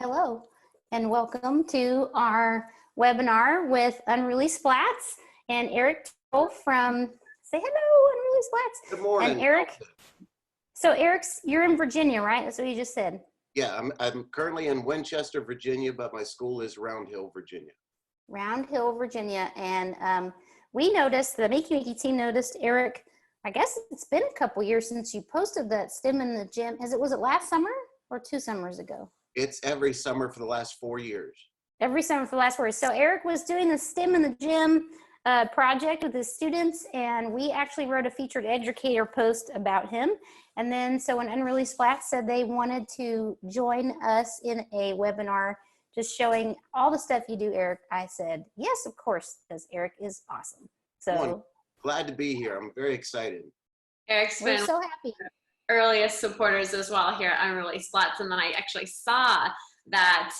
Hello, and welcome to our webinar with Unruly Splats and Eric Turrill from, say hello, Unruly Splats. Good morning. And Eric, so you're in Virginia, right? That's what you just said. Yeah, I'm currently in Winchester, Virginia, but my school is Round Hill, Virginia. Round Hill, Virginia. And we noticed, the Makey Makey team noticed, Eric, I guess it's been a couple years since you posted that STEM in the gym. Was it last summer or 2 summers ago? It's every summer for the last 4 years. Every summer for the last 4 years. So Eric was doing the STEM in the gym project with his students, and we actually wrote a featured educator post about him. And then so when Unruly Splats said they wanted to join us in a webinar just showing all the stuff you do, Eric, I said, yes, of course, because Eric is awesome. So glad to be here. I'm very excited. Eric's we're been so happy. Earliest supporters as well here at Unruly Splats, and then I actually saw that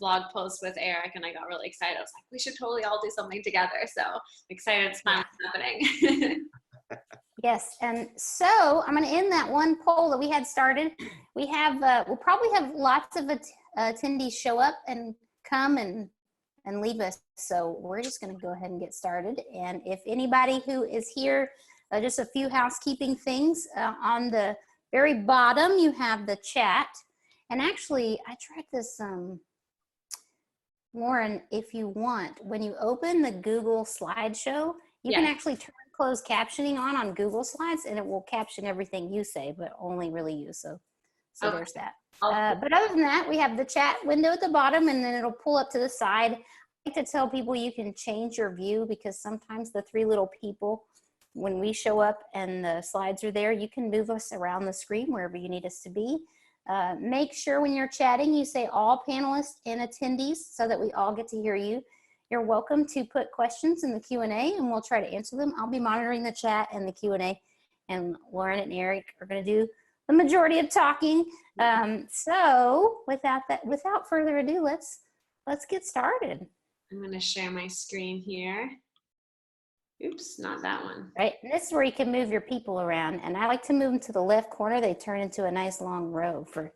vlog post with Eric and I got really excited. I was like, we should totally all do something together. So excited it's finally happening. Yes, and so I'm going to end that one poll that we had started. We have, we'll probably have lots of attendees show up and come and leave us. So we're just going to go ahead and get started. And if anybody who is here, just a few housekeeping things. On the very bottom, you have the chat. And actually, I tried this, Lauren, if you want, when you open the Google slideshow, you can actually turn closed captioning on Google Slides, and it will caption everything you say, but only really you. So okay. There's that. But other than that, we have the chat window at the bottom, and then it'll pull up to the side. I like to tell people you can change your view because sometimes the 3 little people, when we show up and the slides are there, you can move us around the screen wherever you need us to be. Make sure when you're chatting, you say all panelists and attendees so that we all get to hear you. You're welcome to put questions in the Q&A and we'll try to answer them. I'll be monitoring the chat and the Q&A, and Lauren and Eric are going to do the majority of talking. So without further ado, let's get started. I'm going to share my screen here. Oops, not that one. Right, and this is where you can move your people around, and I like to move them to the left corner. They turn into a nice long row for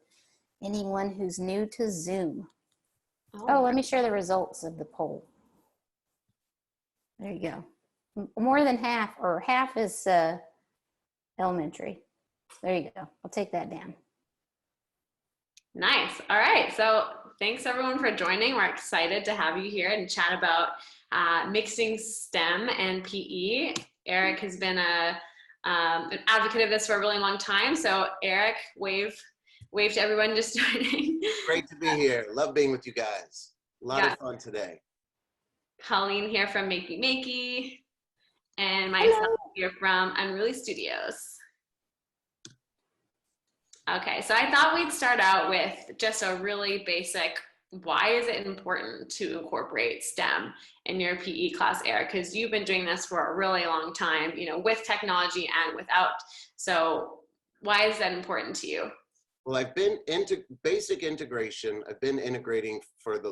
anyone who's new to Zoom. Oh, let me share the results of the poll. There you go. More than half, or half is elementary. There you go. I'll take that down. Nice. All right. So thanks everyone for joining. We're excited to have you here and chat about mixing STEM and PE. Eric has been an advocate of this for a really long time. So Eric, wave to everyone just joining. Great to be here. Love being with you guys. A lot of fun today. Colleen here from Makey Makey, and myself here from Unruly Studios. Okay, so I thought we'd start out with just a really basic, why is it important to incorporate STEM in your PE class, Eric? Because you've been doing this for a really long time, you know, with technology and without. So why is that important to you? Well, I've been into basic integration. I've been integrating for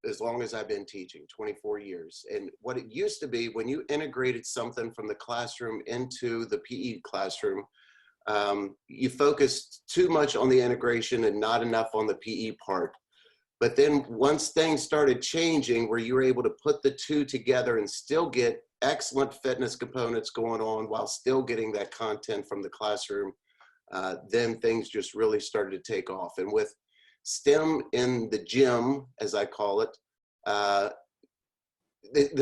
as long as I've been teaching, 24 years. And what it used to be, when you integrated something from the classroom into the PE classroom, you focused too much on the integration and not enough on the PE part. But then once things started changing, where you were able to put the 2 together and still get excellent fitness components going on while still getting that content from the classroom, then things just really started to take off. And with STEM in the gym, as I call it, the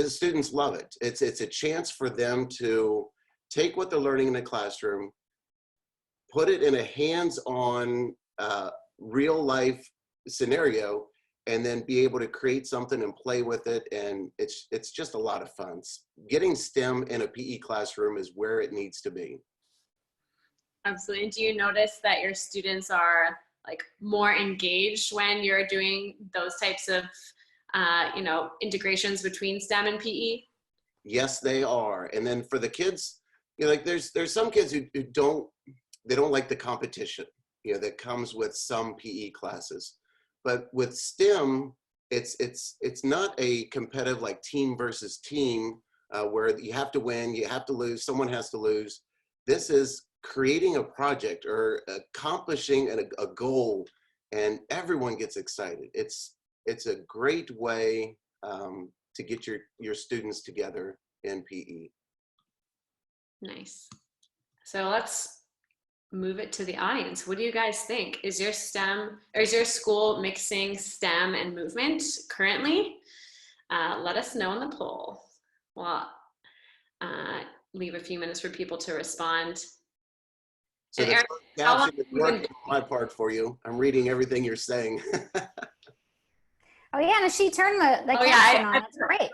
students love it. It's a chance for them to take what they're learning in the classroom, put it in a hands-on, real life scenario, and then be able to create something and play with it. And it's just a lot of fun. Getting STEM in a PE classroom is where it needs to be. Absolutely. Do you notice that your students are like more engaged when you're doing those types of you know, integrations between STEM and PE? Yes, they are. And then for the kids, you know, like there's some kids who don't like the competition, you know, that comes with some PE classes. But with STEM, it's not a competitive like team versus team where you have to win, you have to lose, someone has to lose. This is creating a project or accomplishing a goal and everyone gets excited. It's a great way to get your students together in PE. Nice. So let's move it to the audience. What do you guys think? Is your school mixing STEM and movement currently? Let us know in the poll. Well, leave a few minutes for people to respond. So the caption is working on my part for you. I'm reading everything you're saying. Oh yeah, and she turned the caption on. That's great.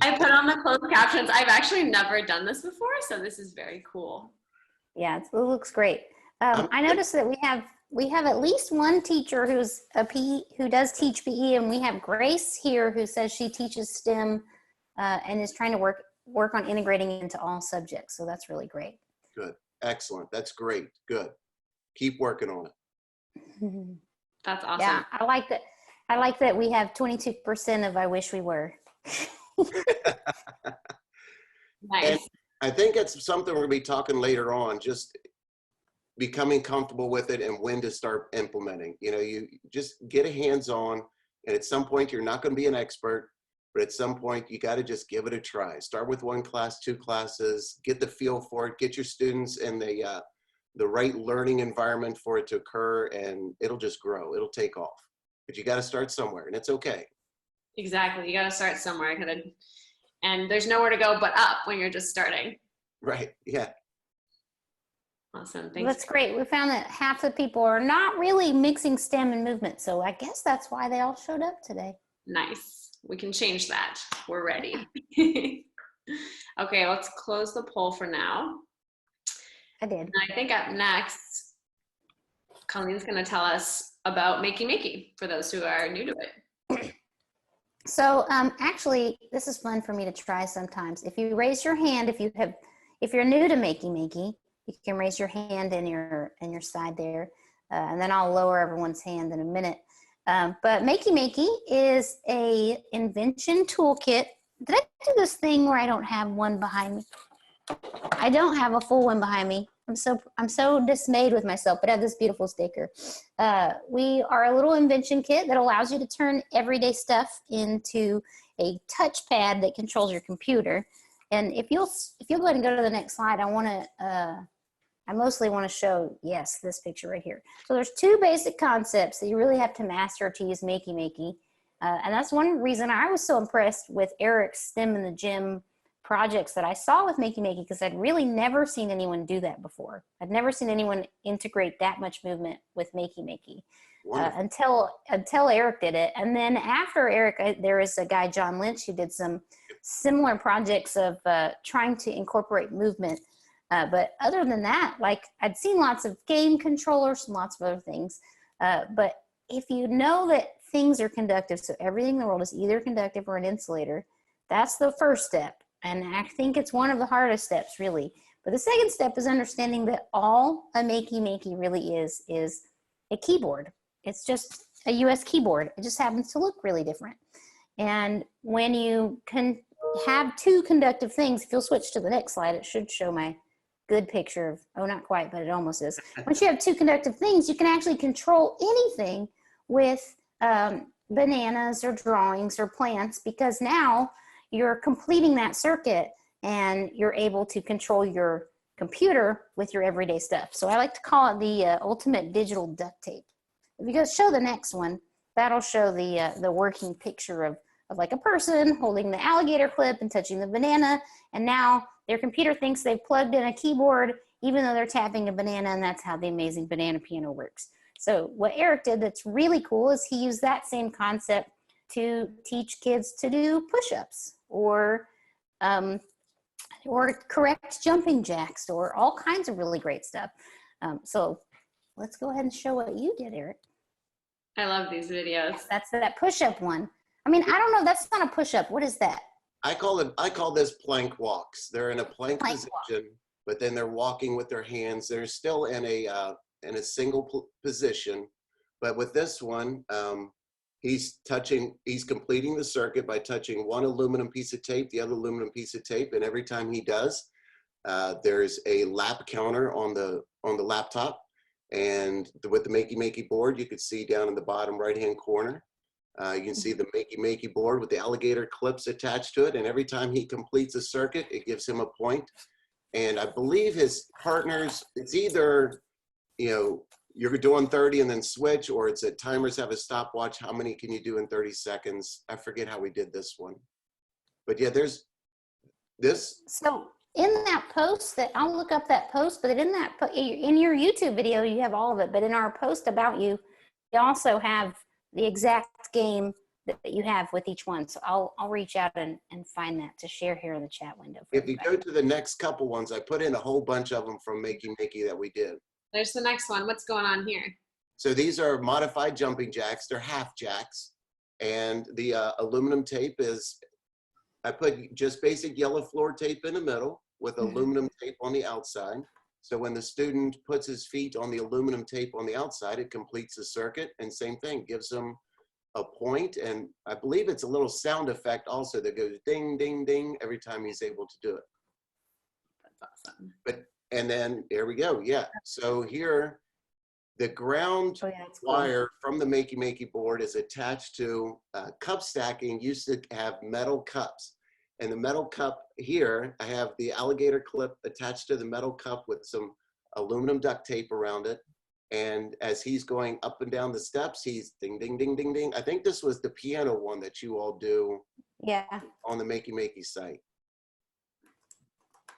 I put on the closed captions. I've actually never done this before, so this is very cool. Yeah, it looks great. I noticed that we have at least one teacher who's a PE, who does teach PE, and we have Grace here who says she teaches STEM and is trying to work on integrating it into all subjects. So that's really great. Good. Excellent. That's great. Good. Keep working on it. That's awesome. Yeah, I like that. I like that we have 22% of I wish we were. Nice. And I think it's something we're going to be talking later on, just becoming comfortable with it and when to start implementing. You know, you just get a hands-on, and at some point you're not going to be an expert, but at some point you got to just give it a try. Start with 1 class, 2 classes, get the feel for it, get your students in the right learning environment for it to occur, and it'll just grow. It'll take off. But you got to start somewhere, and it's okay. Exactly. You got to start somewhere. And there's nowhere to go but up when you're just starting. Right. Yeah. Awesome. Thanks. Well, that's great. We found that half the people are not really mixing STEM and movement. So I guess that's why they all showed up today. Nice. We can change that. We're ready. Okay, let's close the poll for now. I did. And I think up next, Colleen's going to tell us about Makey Makey for those who are new to it. So actually, this is fun for me to try sometimes. If you raise your hand, if you're new to Makey Makey, you can raise your hand in your side there, and then I'll lower everyone's hand in a minute. But Makey Makey is a invention toolkit. Did I do this thing where I don't have one behind me? I don't have a full one behind me. I'm so dismayed with myself, but I have this beautiful sticker. We are a little invention kit that allows you to turn everyday stuff into a touchpad that controls your computer. And if you'll go ahead and go to the next slide, I mostly want to show, yes, this picture right here. So there's 2 basic concepts that you really have to master to use Makey Makey. And that's one reason I was so impressed with Eric's STEMintheGym projects that I saw with Makey Makey, because I'd really never seen anyone do that before. I'd never seen anyone integrate that much movement with Makey Makey until Eric did it. And then after Eric, there is a guy, John Lynch, who did some similar projects of trying to incorporate movement. But other than that, like, I'd seen lots of game controllers and lots of other things. But if you know that things are conductive, so everything in the world is either conductive or an insulator, that's the first step. And I think it's one of the hardest steps, really. But the second step is understanding that all a Makey Makey really is a keyboard. It's just a US keyboard. It just happens to look really different. And when you can have 2 conductive things, if you'll switch to the next slide, it should show my good picture of, oh, not quite, but it almost is. Once you have 2 conductive things, you can actually control anything with bananas or drawings or plants, because now you're completing that circuit and you're able to control your computer with your everyday stuff. So I like to call it the ultimate digital duct tape. If you go show the next one, that'll show the working picture of like a person holding the alligator clip and touching the banana, and now their computer thinks they've plugged in a keyboard even though they're tapping a banana, and that's how the amazing banana piano works. So what Eric did that's really cool is he used that same concept to teach kids to do push-ups or correct jumping jacks or all kinds of really great stuff. So let's go ahead and show what you did, Eric. I love these videos. That's that push-up one. I mean, I don't know, that's not a push-up. What is that? I call this plank walks. They're in a plank position, but then they're walking with their hands. They're still in a single position, but with this one, he's completing the circuit by touching one aluminum piece of tape, the other aluminum piece of tape, and every time he does, there's a lap counter on the laptop, And with the Makey Makey board, you could see down in the bottom right-hand corner, you can see the Makey Makey board with the alligator clips attached to it. And every time he completes a circuit, it gives him a point. And I believe his partners, it's either, you know, you're doing 30 and then switch, or it's at timers have a stopwatch. How many can you do in 30 seconds? I forget how we did this one. But yeah, there's this. So in that post, that I'll look up that post, but in that, in your YouTube video, you have all of it. But in our post about you, we also have the exact game that you have with each one. So I'll reach out and find that to share here in the chat window. If you go to the next couple ones, I put in a whole bunch of them from Makey Makey that we did. There's the next one. What's going on here? So these are modified jumping jacks. They're half jacks. And the aluminum tape is, I put just basic yellow floor tape in the middle with aluminum tape on the outside. So when the student puts his feet on the aluminum tape on the outside, it completes the circuit. And same thing, gives them a point. And I believe it's a little sound effect also that goes ding, ding, ding every time he's able to do it. That's awesome. And then here we go. Yeah. So here, the ground wire from the Makey Makey board is attached to cup stacking. Used to have metal cups. And the metal cup here, I have the alligator clip attached to the metal cup with some aluminum duct tape around it. And as he's going up and down the steps, he's ding, ding, ding, ding, ding. I think this was the piano one that you all do on the Makey Makey site.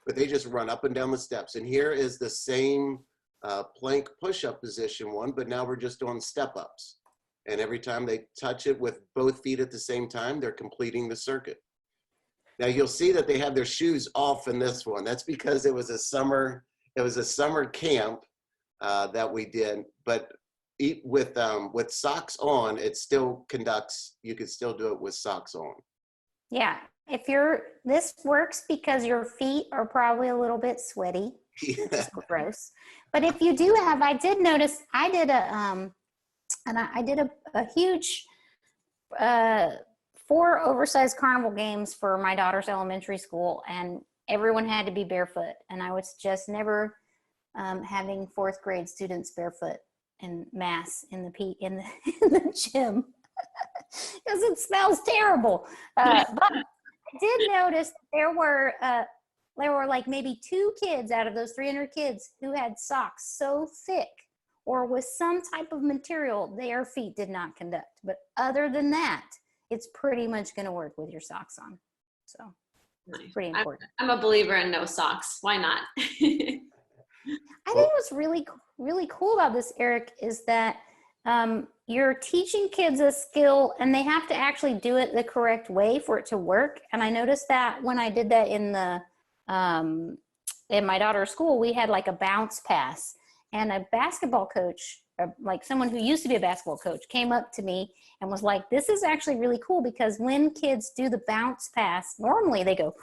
But they just run up and down the steps. And here is the same plank push-up position one, but now we're just doing step-ups. And every time they touch it with both feet at the same time, they're completing the circuit. Now you'll see that they have their shoes off in this one. That's because it was a summer camp that we did, but with socks on, it still conducts, you could still do it with socks on. Yeah. If this works because your feet are probably a little bit sweaty, which is gross. But if you do have, I did notice, I did a huge 4 oversized carnival games for my daughter's elementary school, and everyone had to be barefoot. And I would suggest never having 4th grade students barefoot in mass in the gym because it smells terrible. But I did notice there were like maybe 2 kids out of those 300 kids who had socks so thick or with some type of material their feet did not conduct. But other than that, it's pretty much going to work with your socks on. So nice. Pretty important. I'm a believer in no socks. Why not? I think what's really cool about this, Eric, is that you're teaching kids a skill and they have to actually do it the correct way for it to work. And I noticed that when I did that in my daughter's school, we had like a bounce pass, and a basketball coach, like someone who used to be a basketball coach, came up to me and was like, this is actually really cool because when kids do the bounce pass, normally they go,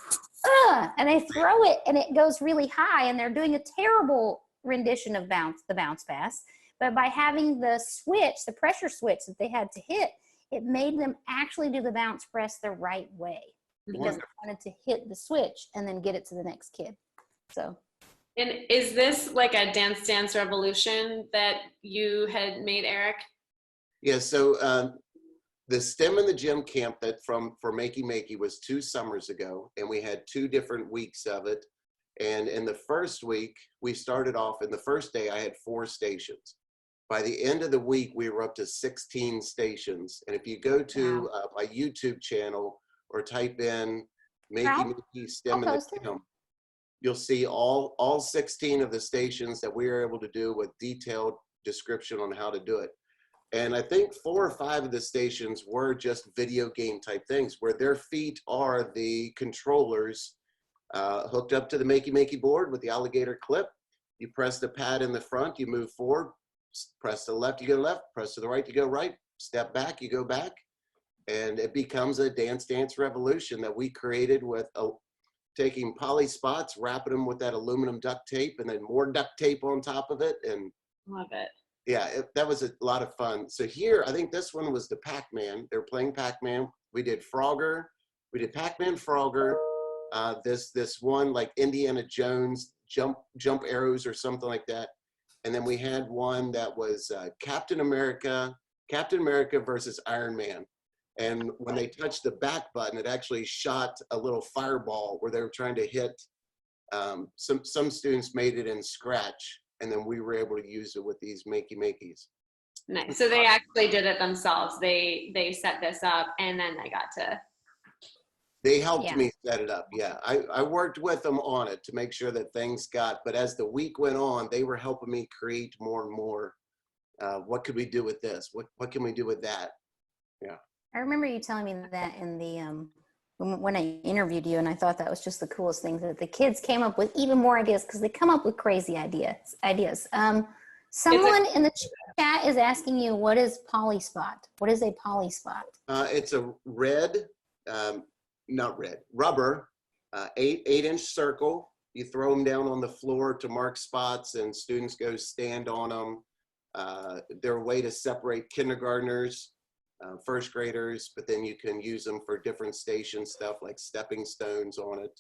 and they throw it and it goes really high and they're doing a terrible rendition of the bounce pass. But by having the switch, the pressure switch that they had to hit, it made them actually do the bounce press the right way because they wanted to hit the switch and then get it to the next kid. So. And is this like a Dance Dance Revolution that you had made, Eric? Yeah, so the STEM in the Gym camp that for Makey Makey was 2 summers ago, and we had 2 different weeks of it. And in the first week, we started off, in the first day, I had 4 stations. By the end of the week, we were up to 16 stations. And if you go to my YouTube channel or type in Makey Makey STEM in the Gym, you'll see all 16 of the stations that we were able to do with detailed description on how to do it. And I think 4 or 5 of the stations were just video game type things where their feet are the controllers hooked up to the Makey Makey board with the alligator clip. You press the pad in the front, you move forward, press to the left, you go left, press to the right, you go right, step back, you go back. And it becomes a Dance Dance Revolution that we created with taking poly spots, wrapping them with that aluminum duct tape, and then more duct tape on top of it. And love it. Yeah, that was a lot of fun. So here, I think this one was the Pac-Man. They're playing Pac-Man. We did Frogger. We did Pac-Man, Frogger. This one like Indiana Jones jump arrows or something like that. And then we had one that was Captain America versus Iron Man. And when they touched the back button, it actually shot a little fireball where they were trying to hit. Some students made it in Scratch, and then we were able to use it with these Makey Makeys. Nice. So they actually did it themselves. They set this up, and then they got to. They helped me set it up. Yeah, I worked with them on it to make sure that things got, but as the week went on, they were helping me create more and more. What could we do with this? What can we do with that? Yeah. I remember you telling me that in the, when I interviewed you, and I thought that was just the coolest thing, that the kids came up with even more ideas because they come up with crazy ideas. Someone in the chat is asking you, what is polyspot? What is a polyspot? It's a rubber, 8-inch circle. You throw them down on the floor to mark spots, and students go stand on them. They're a way to separate kindergartners, first graders, but then you can use them for different station stuff like stepping stones on it.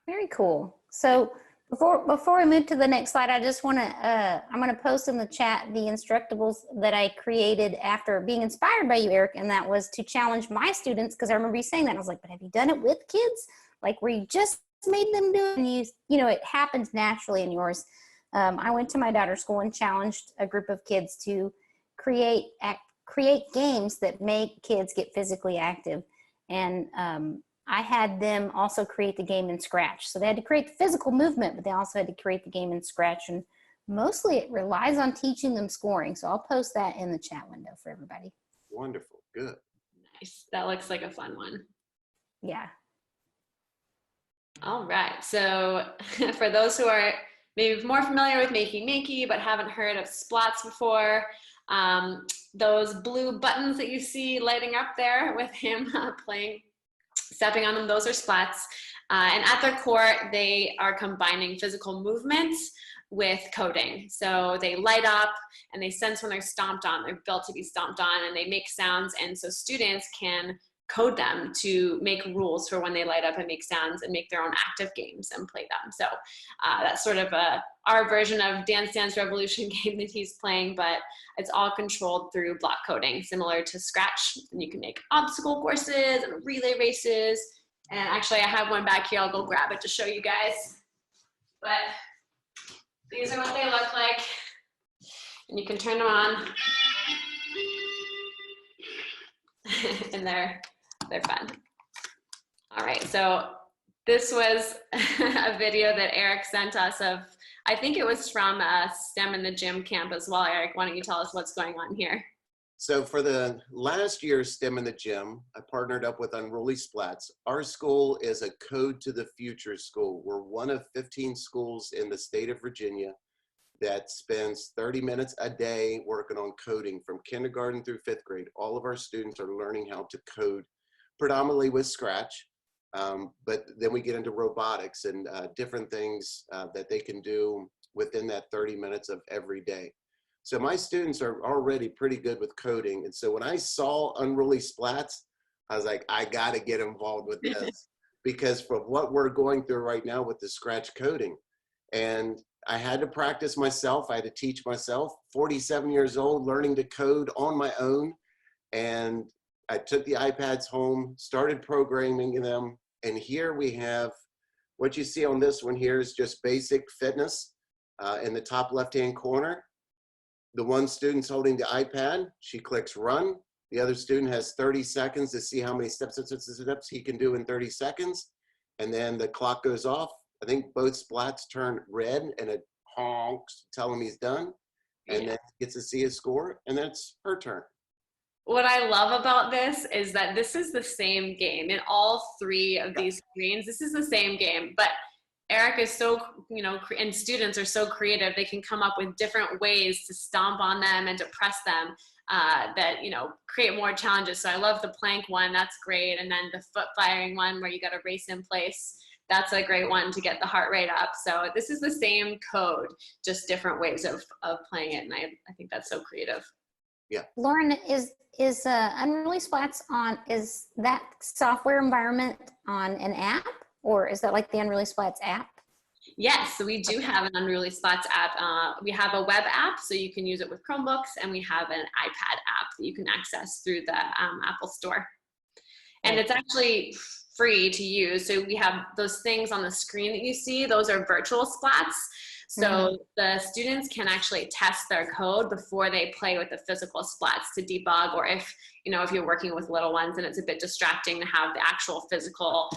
Very cool. So before we move to the next slide, I just want to, I'm going to post in the chat the Instructables that I created after being inspired by you, Eric, and that was to challenge my students, because I remember you saying that. I was like, but have you done it with kids? Like, where you just made them do it, and you know, it happens naturally in yours. I went to my daughter's school and challenged a group of kids to create games that make kids get physically active. And I had them also create the game in Scratch. So they had to create the physical movement, but they also had to create the game in Scratch. And mostly it relies on teaching them scoring. So I'll post that in the chat window for everybody. Wonderful. Good. Nice. That looks like a fun one. Yeah. All right. So for those who are maybe more familiar with Makey Makey but haven't heard of Splats before, those blue buttons that you see lighting up there with him stepping on them, those are splats. And at their core, they are combining physical movements with coding. So they light up and they sense when they're stomped on. They're built to be stomped on, and they make sounds. And so students can code them to make rules for when they light up and make sounds and make their own active games and play them. So that's sort of our version of Dance Dance Revolution game that he's playing, but it's all controlled through block coding, similar to Scratch. And you can make obstacle courses and relay races. And actually I have one back here. I'll go grab it to show you guys. But these are what they look like. And you can turn them on. And they're fun. All right, so this was a video that Eric sent us of, I think it was from a STEMintheGym camp as well. Eric, why don't you tell us what's going on here? So for the last year's STEMintheGym, I partnered up with Unruly Splats. Our school is a Code to the Future school. We're one of 15 schools in the state of Virginia that spends 30 minutes a day working on coding from kindergarten through 5th grade. All of our students are learning how to code, predominantly with Scratch, but then we get into robotics and different things that they can do within that 30 minutes of every day. So my students are already pretty good with coding. And so when I saw Unruly Splats, I was like, I gotta get involved with this because for what we're going through right now with the Scratch coding. And I had to practice myself. I had to teach myself, 47 years old, learning to code on my own. And I took the iPads home, started programming them. And here we have, what you see on this one here is just basic fitness in the top left-hand corner. The one student's holding the iPad, she clicks run. The other student has 30 seconds to see how many steps he can do in 30 seconds. And then the clock goes off. I think both splats turn red and it honks, tell him he's done. And then he gets to see his score, and then it's her turn. What I love about this is that this is the same game in all three of these screens. This is the same game, but Eric is so, and students are so creative. They can come up with different ways to stomp on them and to press them that, create more challenges. So I love the plank one. That's great. And then the foot firing one where you got to race in place. That's a great one to get the heart rate up. So this is the same code, just different ways of playing it. And I think that's so creative. Yeah. Lauren, is Unruly Splats is that software environment on an app, or is that like the Unruly Splats app? Yes, so we do have an Unruly Splats app. We have a web app, so you can use it with Chromebooks, and we have an iPad app that you can access through the Apple Store. And it's actually free to use. So we have those things on the screen that you see, those are virtual splats. So the students can actually test their code before they play with the physical splats to debug, or if you're working with little ones and it's a bit distracting to have the actual physical,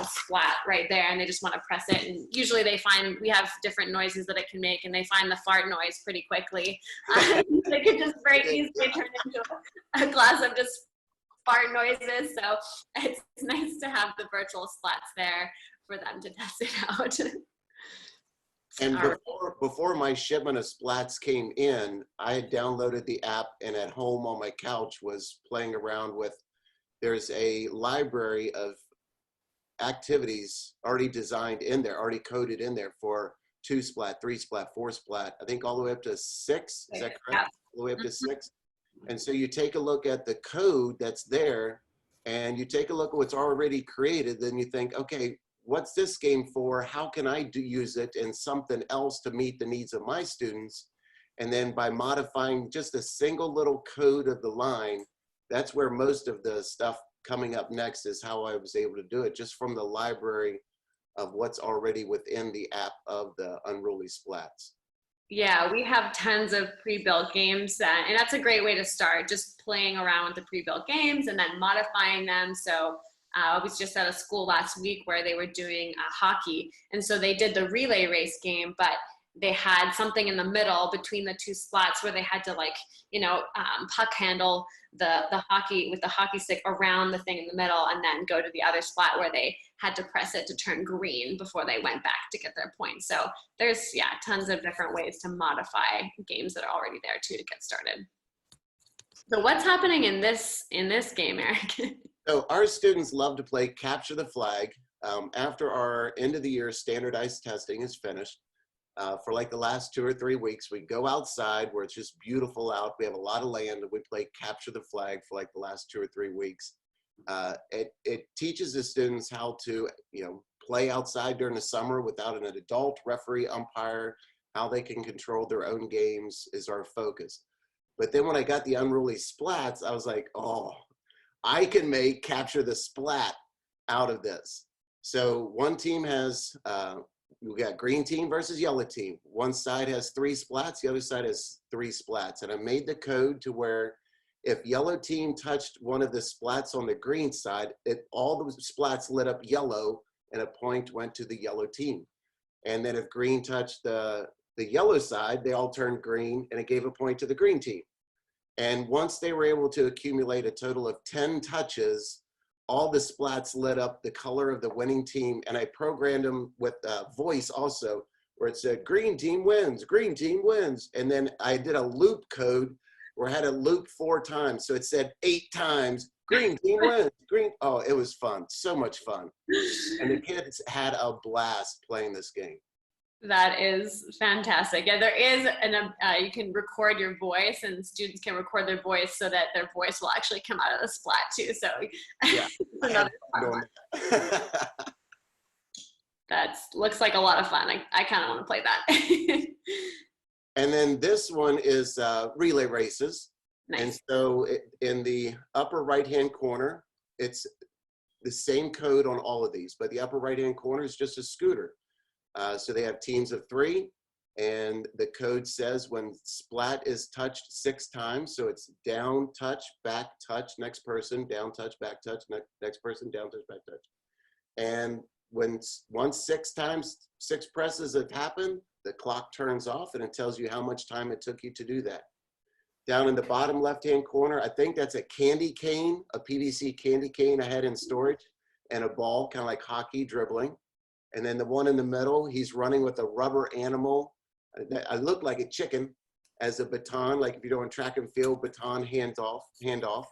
splat right there, and they just want to press it. And usually they find we have different noises that it can make, and they find the fart noise pretty quickly. They could just very easily turn into a class of just fart noises. So it's nice to have the virtual splats there for them to test it out. And before my shipment of splats came in, I had downloaded the app, and at home on my couch was playing around with, there's a library of activities already designed in there, already coded in there for 2 splat, 3 splat, 4 splat, I think all the way up to 6, is that correct? Yeah. All the way up to 6. And so you take a look at the code that's there, and you take a look at what's already created, then you think, okay, what's this game for? How can I use it in something else to meet the needs of my students? And then by modifying just a single little code of the line, that's where most of the stuff coming up next is how I was able to do it, just from the library of what's already within the app of the Unruly Splats. Yeah, we have tons of pre-built games, and that's a great way to start, just playing around with the pre-built games and then modifying them. So I was just at a school last week where they were doing hockey, and so they did the relay race game, but they had something in the middle between the 2 splats where they had to puck handle the hockey with the hockey stick around the thing in the middle, and then go to the other splat where they had to press it to turn green before they went back to get their points. So there's tons of different ways to modify games that are already there too to get started. So what's happening in this game, Eric? So our students love to play capture the flag. After our end of the year standardized testing is finished, for like the last 2 or 3 weeks, we go outside where it's just beautiful out. We have a lot of land, and we play capture the flag for like the last 2 or 3 weeks. It teaches the students how to, play outside during the summer without an adult referee umpire, how they can control their own games is our focus. But then when I got the Unruly Splats, I was like, oh, I can make capture the splat out of this. So one team has, we got green team versus yellow team. One side has 3 splats, the other side has 3 splats. And I made the code to where if yellow team touched one of the splats on the green side, all the splats lit up yellow, and a point went to the yellow team. And then if green touched the yellow side, they all turned green, and it gave a point to the green team. And once they were able to accumulate a total of 10 touches, all the splats lit up the color of the winning team. And I programmed them with voice also, where it said, green team wins, green team wins. And then I did a loop code where I had it loop 4 times. So it said 8 times, green team wins, green. Oh, it was fun, so much fun. And the kids had a blast playing this game. That is fantastic. Yeah, there is you can record your voice, and students can record their voice so that their voice will actually come out of the splat too. So yeah, another fun one. That looks like a lot of fun. I kind of want to play that. And then this one is relay races. Nice. And so in the upper right-hand corner, it's the same code on all of these, but the upper right-hand corner is just a scooter. So they have teams of 3, and the code says when splat is touched 6 times, so it's down, touch, back, touch, next person, down, touch, back, touch, next person, down, touch, back, touch. And once 6 presses have happened, the clock turns off, and it tells you how much time it took you to do that. Down in the bottom left-hand corner, I think that's a candy cane, a PVC candy cane I had in storage, and a ball, kind of like hockey, dribbling. And then the one in the middle, he's running with a rubber animal. I look like a chicken as a baton, like if you're doing track and field, baton, hand off.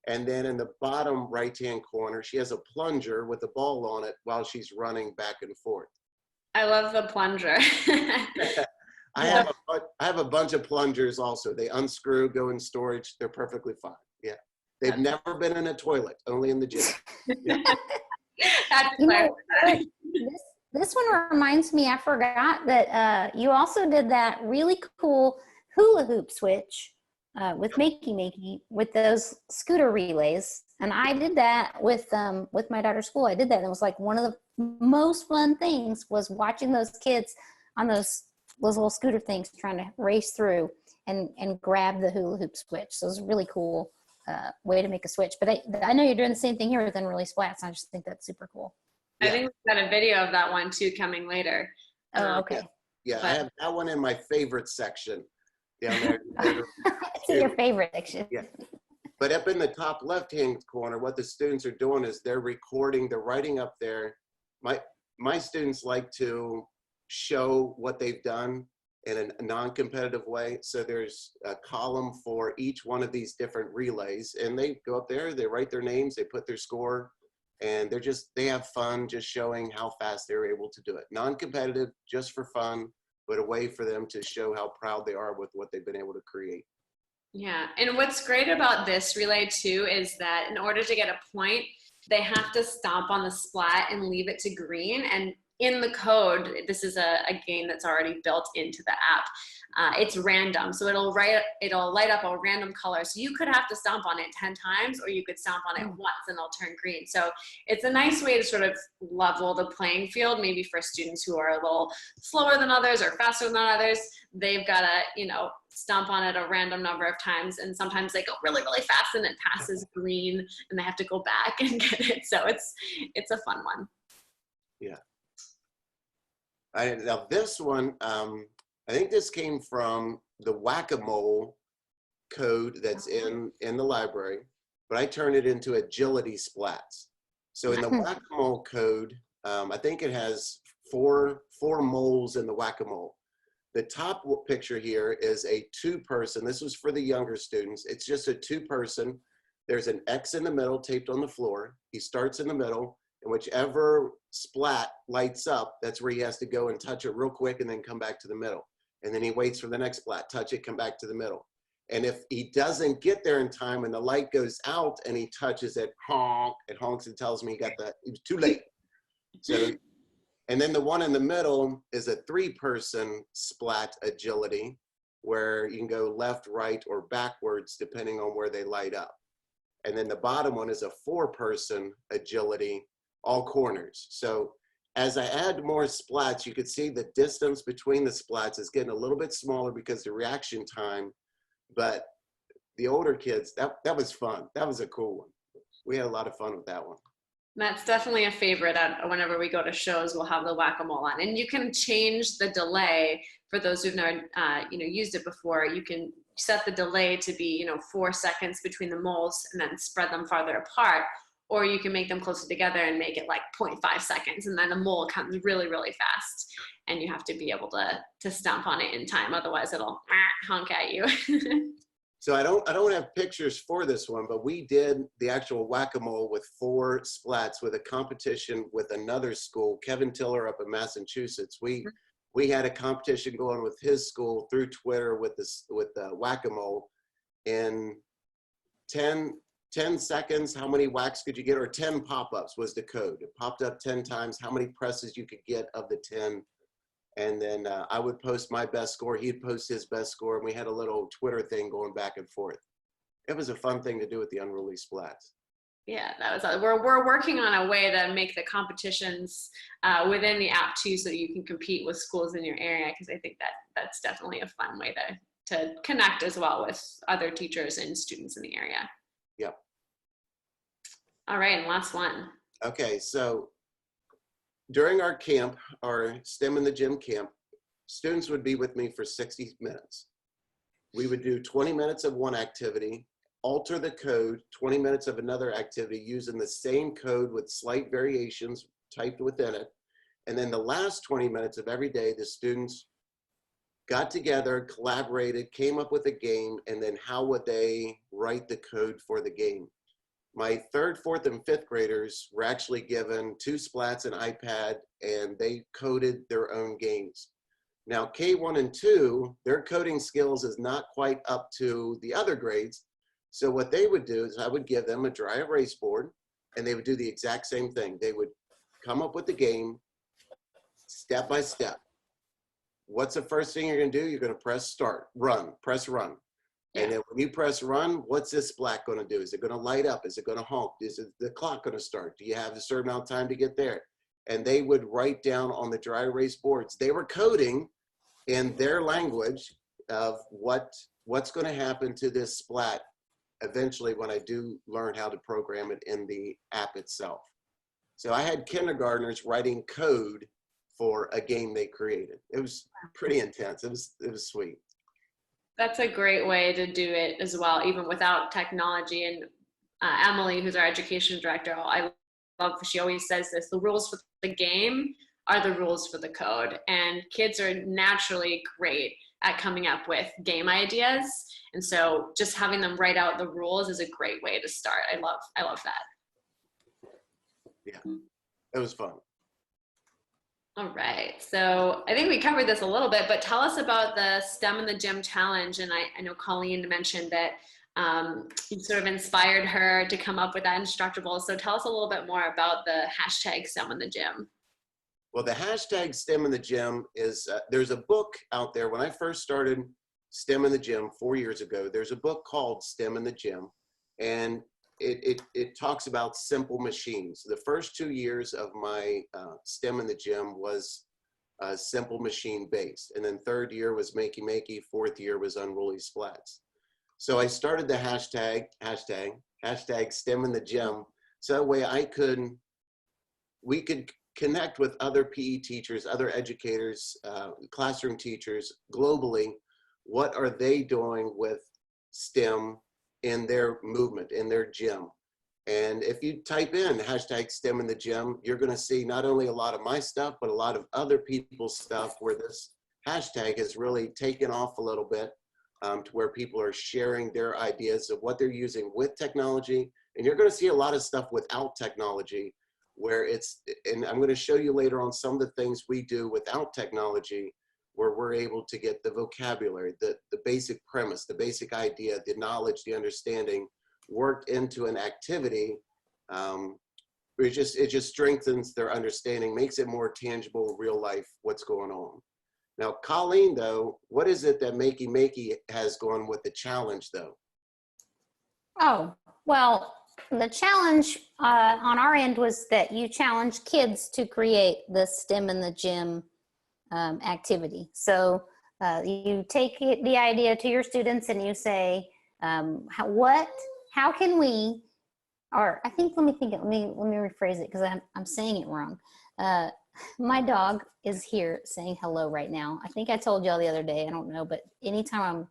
And then in the bottom right-hand corner, she has a plunger with a ball on it while she's running back and forth. I love the plunger. I have a bunch of plungers also. They unscrew, go in storage. They're perfectly fine. Yeah. They've never been in a toilet, only in the gym. Yeah. That's This one reminds me, I forgot that you also did that really cool hula hoop switch with Makey Makey with those scooter relays. And I did that with my daughter's school. I did that. And it was like one of the most fun things was watching those kids on those little scooter things trying to race through and grab the hula hoop switch. So it was a really cool way to make a switch. But I know you're doing the same thing here with Unruly Splats. I just think that's super cool. I think we've got a video of that one too coming later. Oh, okay. Yeah, I have that one in my favorite section down there. It's in your favorite section. Yeah. But up in the top left-hand corner, what the students are doing is they're recording, they're writing up there. My students like to show what they've done in a non-competitive way. So there's a column for each one of these different relays, and they go up there, they write their names, they put their score, and they have fun just showing how fast they're able to do it. Non-competitive, just for fun, but a way for them to show how proud they are with what they've been able to create. Yeah, and what's great about this relay too is that in order to get a point, they have to stomp on the splat and leave it to green. And in the code, this is a game that's already built into the app. It's random, so it'll light up a random color. So you could have to stomp on it 10 times, or you could stomp on it once and it'll turn green. So it's a nice way to sort of level the playing field, maybe for students who are a little slower than others or faster than others. They've got to, stomp on it a random number of times, and sometimes they go really, really fast and it passes green and they have to go back and get it. So it's a fun one. Yeah. Now this one, I think this came from the whack-a-mole code that's in the library, but I turned it into agility splats. So in the whack-a-mole code, I think it has four moles in the whack-a-mole. The top picture here is a two-person. This was for the younger students. It's just a two-person. There's an X in the middle taped on the floor. He starts in the middle, and whichever splat lights up, that's where he has to go and touch it real quick and then come back to the middle. And then he waits for the next splat, touch it, come back to the middle. And if he doesn't get there in time and the light goes out and he touches it, it honks and tells me it was too late. So, and then the one in the middle is a three-person splat agility, where you can go left, right, or backwards, depending on where they light up. And then the bottom one is a four-person agility, all corners. So as I add more splats, you could see the distance between the splats is getting a little bit smaller because the reaction time, but the older kids, that was fun. That was a cool one. We had a lot of fun with that one. That's definitely a favorite. Whenever we go to shows, we'll have the whack-a-mole on, and you can change the delay for those who've never, used it before. You can set the delay to be, 4 seconds between the moles, and then spread them farther apart, or you can make them closer together and make it like 0.5 seconds, and then the mole comes really, really fast, and you have to be able to stomp on it in time. Otherwise, it'll honk at you. So I don't have pictures for this one, but we did the actual whack-a-mole with 4 splats with a competition with another school, Kevin Tiller up in Massachusetts. We had a competition going with his school through Twitter with the whack-a-mole. In 10 seconds, how many whacks could you get? Or 10 pop-ups was the code. It popped up 10 times, how many presses you could get of the 10. And then I would post my best score, he'd post his best score, and we had a little Twitter thing going back and forth. It was a fun thing to do with the Unruly Splats. Yeah, we're working on a way to make the competitions within the app too, so you can compete with schools in your area, because I think that's definitely a fun way to connect as well with other teachers and students in the area. Yep. All right, and last one. Okay, so during our camp, our STEM in the Gym camp, students would be with me for 60 minutes. We would do 20 minutes of one activity, alter the code, 20 minutes of another activity using the same code with slight variations typed within it. And then the last 20 minutes of every day, the students got together, collaborated, came up with a game, and then how would they write the code for the game. My 3rd, 4th, and 5th graders were actually given 2 splats, an iPad, and they coded their own games. Now, K1 and 2, their coding skills is not quite up to the other grades. So what they would do is I would give them a dry erase board, and they would do the exact same thing. They would come up with the game, step by step. What's the first thing you're going to do? You're going to press start, run, press run. And then when you press run, what's this splat going to do? Is it going to light up? Is it going to honk? Is it the clock going to start? Do you have a certain amount of time to get there? And they would write down on the dry erase boards. They were coding in their language of what's going to happen to this splat eventually when I do learn how to program it in the app itself. So I had kindergartners writing code for a game they created. It was pretty intense. It was sweet. That's a great way to do it as well, even without technology. And Emily, who's our education director, I love, she always says this, the rules for the game are the rules for the code. And kids are naturally great at coming up with game ideas. And so just having them write out the rules is a great way to start. I love that. Yeah, it was fun. All right, so I think we covered this a little bit, but tell us about the STEM in the Gym challenge. And I know Colleen mentioned that you sort of inspired her to come up with that instructable. So tell us a little bit more about the hashtag STEM in the Gym. Well, the hashtag STEM in the Gym is, there's a book out there. When I first started STEM in the Gym 4 years ago, there's a book called STEM in the Gym, and it talks about simple machines. The first 2 years of my STEM in the Gym was simple machine based. And then third year was Makey Makey, fourth year was Unruly Splats. So I started the hashtag STEM in the Gym. So that way we could connect with other PE teachers, other educators, classroom teachers globally. What are they doing with STEM in their movement, in their gym? And if you type in hashtag STEM in the Gym, you're going to see not only a lot of my stuff, but a lot of other people's stuff where this hashtag has really taken off a little bit, to where people are sharing their ideas of what they're using with technology. And you're going to see a lot of stuff without technology where and I'm going to show you later on some of the things we do without technology, where we're able to get the vocabulary, the basic premise, the basic idea, the knowledge, the understanding worked into an activity. It just strengthens their understanding, makes it more tangible, real life, what's going on. Now, Colleen, though, what is it that Makey Makey has going with the challenge, though? Oh, well, the challenge on our end was that you challenge kids to create the STEM in the Gym activity. So you take the idea to your students and you say, how can we, or I think, let me rephrase it because I'm saying it wrong. My dog is here saying hello right now. I think I told y'all the other day, I don't know, but anytime I'm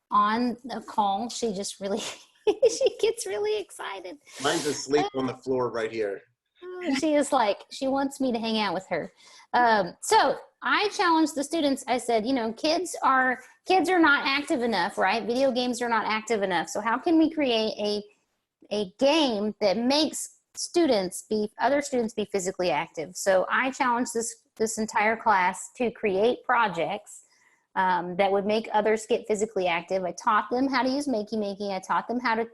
on a call, she just really, she gets really excited. Mine's asleep on the floor right here. She is like, she wants me to hang out with her. So I challenged the students. I said, you know, kids are not active enough, right? Video games are not active enough. So how can we create a game that makes other students be physically active? So I challenged this entire class to create projects that would make others get physically active. I taught them how to use Makey Makey. I taught them how to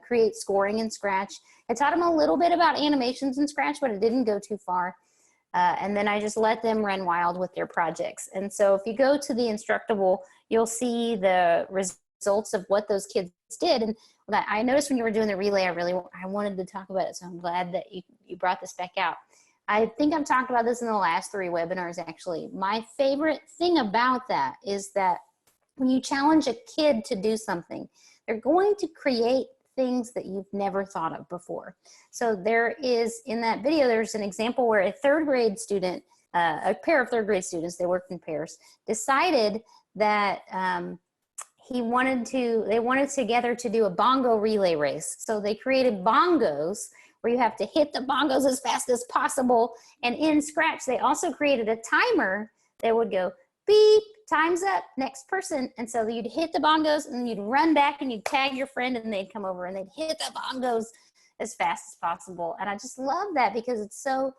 create scoring in Scratch. I taught them a little bit about animations in Scratch, but it didn't go too far. And then I just let them run wild with their projects. And so if you go to the Instructable, you'll see the results of what those kids did. And I noticed when you were doing the relay, I wanted to talk about it. So I'm glad that you brought this back out. I think I've talked about this in the last 3 webinars, actually. My favorite thing about that is that when you challenge a kid to do something, they're going to create things that you've never thought of before. So there is, in that video, there's an example where a 3rd grade student, a pair of 3rd grade students, they worked in pairs, decided that they wanted together to do a bongo relay race. So they created bongos where you have to hit the bongos as fast as possible. And in Scratch, they also created a timer that would go beep, time's up, next person. And so you'd hit the bongos and then you'd run back and you'd tag your friend and they'd come over and they'd hit the bongos as fast as possible. And I just love that because it's so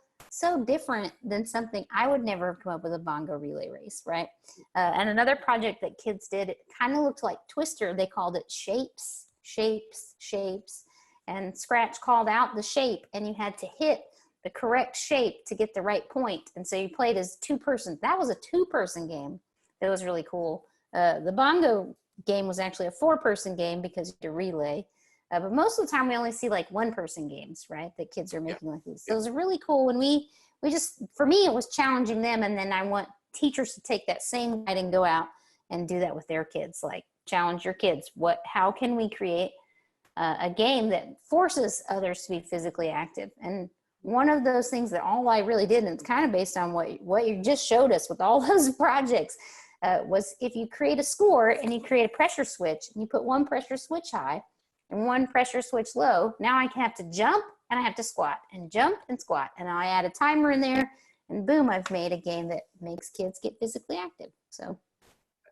different than something. I would never have come up with a bongo relay race, right? And another project that kids did, it kind of looked like Twister. They called it shapes. And Scratch called out the shape and you had to hit the correct shape to get the right point. And so you played as two-person. That was a two-person game. That was really cool. The bongo game was actually a four-person game because you had to relay. But most of the time we only see like one-person games, right? That kids are making like these. So it was really cool when we just, for me, it was challenging them. And then I want teachers to take that same night and go out and do that with their kids. Like, challenge your kids. How can we create a game that forces others to be physically active? And one of those things that all I really did, and it's kind of based on what you just showed us with all those projects, was if you create a score and you create a pressure switch, and you put one pressure switch high and one pressure switch low, now I have to jump and I have to squat and jump and squat. And I add a timer in there, and boom, I've made a game that makes kids get physically active. So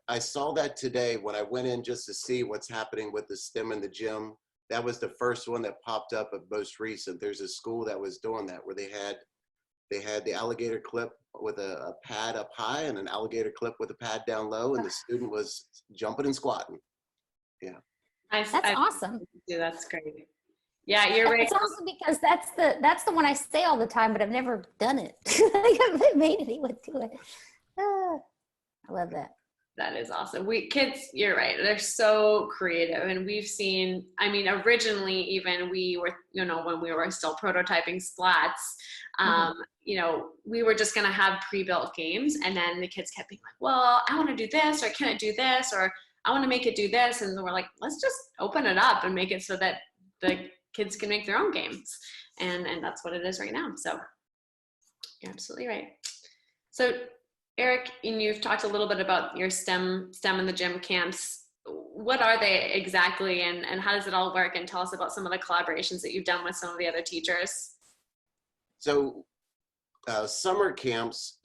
I saw that today when I went in just to see what's happening with the STEM in the gym. That was the first one that popped up of most recent. There's a school that was doing that where they had the alligator clip with a pad up high and an alligator clip with a pad down low, and the student was jumping and squatting. Yeah. That's awesome. That's great. Yeah, you're right. It's awesome because that's the one I say all the time, but I've never done it. I haven't made anyone do it. I love that. That is awesome. Kids, you're right. They're so creative. And we've seen, I mean, originally, even we were, when we were still prototyping Splats, we were just going to have pre-built games. And then the kids kept being like, well, I want to do this, or can it do this, or I want to make it do this. And we're like, let's just open it up and make it so that the kids can make their own games. And that's what it is right now. So you're absolutely right. So Eric, and you've talked a little bit about your STEM in the gym camps. What are they exactly, and how does it all work? And tell us about some of the collaborations that you've done with some of the other teachers. So summer camps,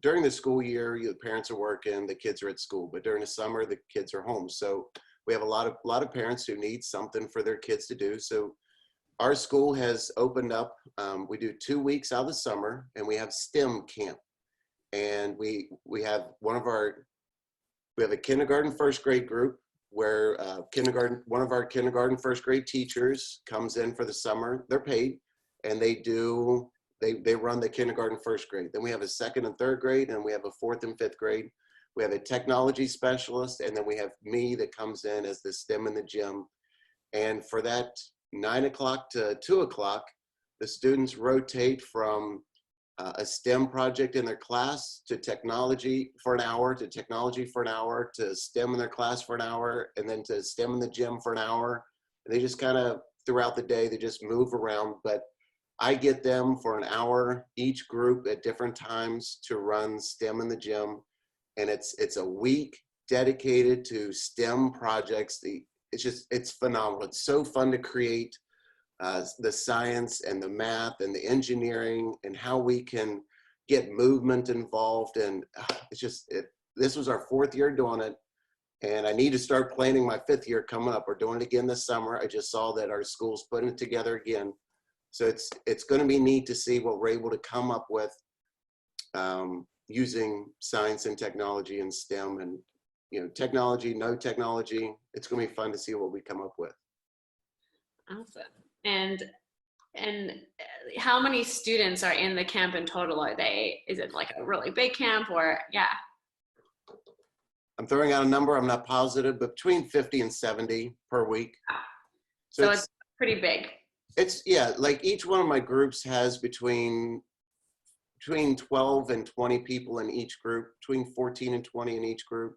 during the school year, the parents are working, the kids are at school, but during the summer, the kids are home. So we have a lot of parents who need something for their kids to do. So our school has opened up. We do 2 weeks out of the summer, and we have STEM camp. And we have a kindergarten first grade group where one of our kindergarten first grade teachers comes in for the summer. They're paid, and they run the kindergarten first grade. Then we have a second and third grade, and we have a fourth and fifth grade. We have a technology specialist, and then we have me that comes in as the STEM in the gym. And for that 9 o'clock to 2 o'clock, the students rotate from a STEM project in their class to technology for an hour, to technology for an hour, to STEM in their class for an hour, and then to STEM in the gym for an hour. And they just kind of, throughout the day, they just move around. But I get them for an hour, each group at different times, to run STEM in the gym. And it's a week dedicated to STEM projects. It's phenomenal. It's so fun to create. The science and the math and the engineering and how we can get movement involved. And this was our 4th year doing it. And I need to start planning my 5th year coming up. We're doing it again this summer. I just saw that our school's putting it together again. So it's going to be neat to see what we're able to come up with using science and technology and STEM and, technology, no technology. It's going to be fun to see what we come up with. Awesome. And how many students are in the camp in total? Is it like a really big camp, or yeah? I'm throwing out a number, I'm not positive, but between 50 and 70 per week. So it's pretty big. Like each one of my groups has between 12 and 20 people in each group, between 14 and 20 in each group.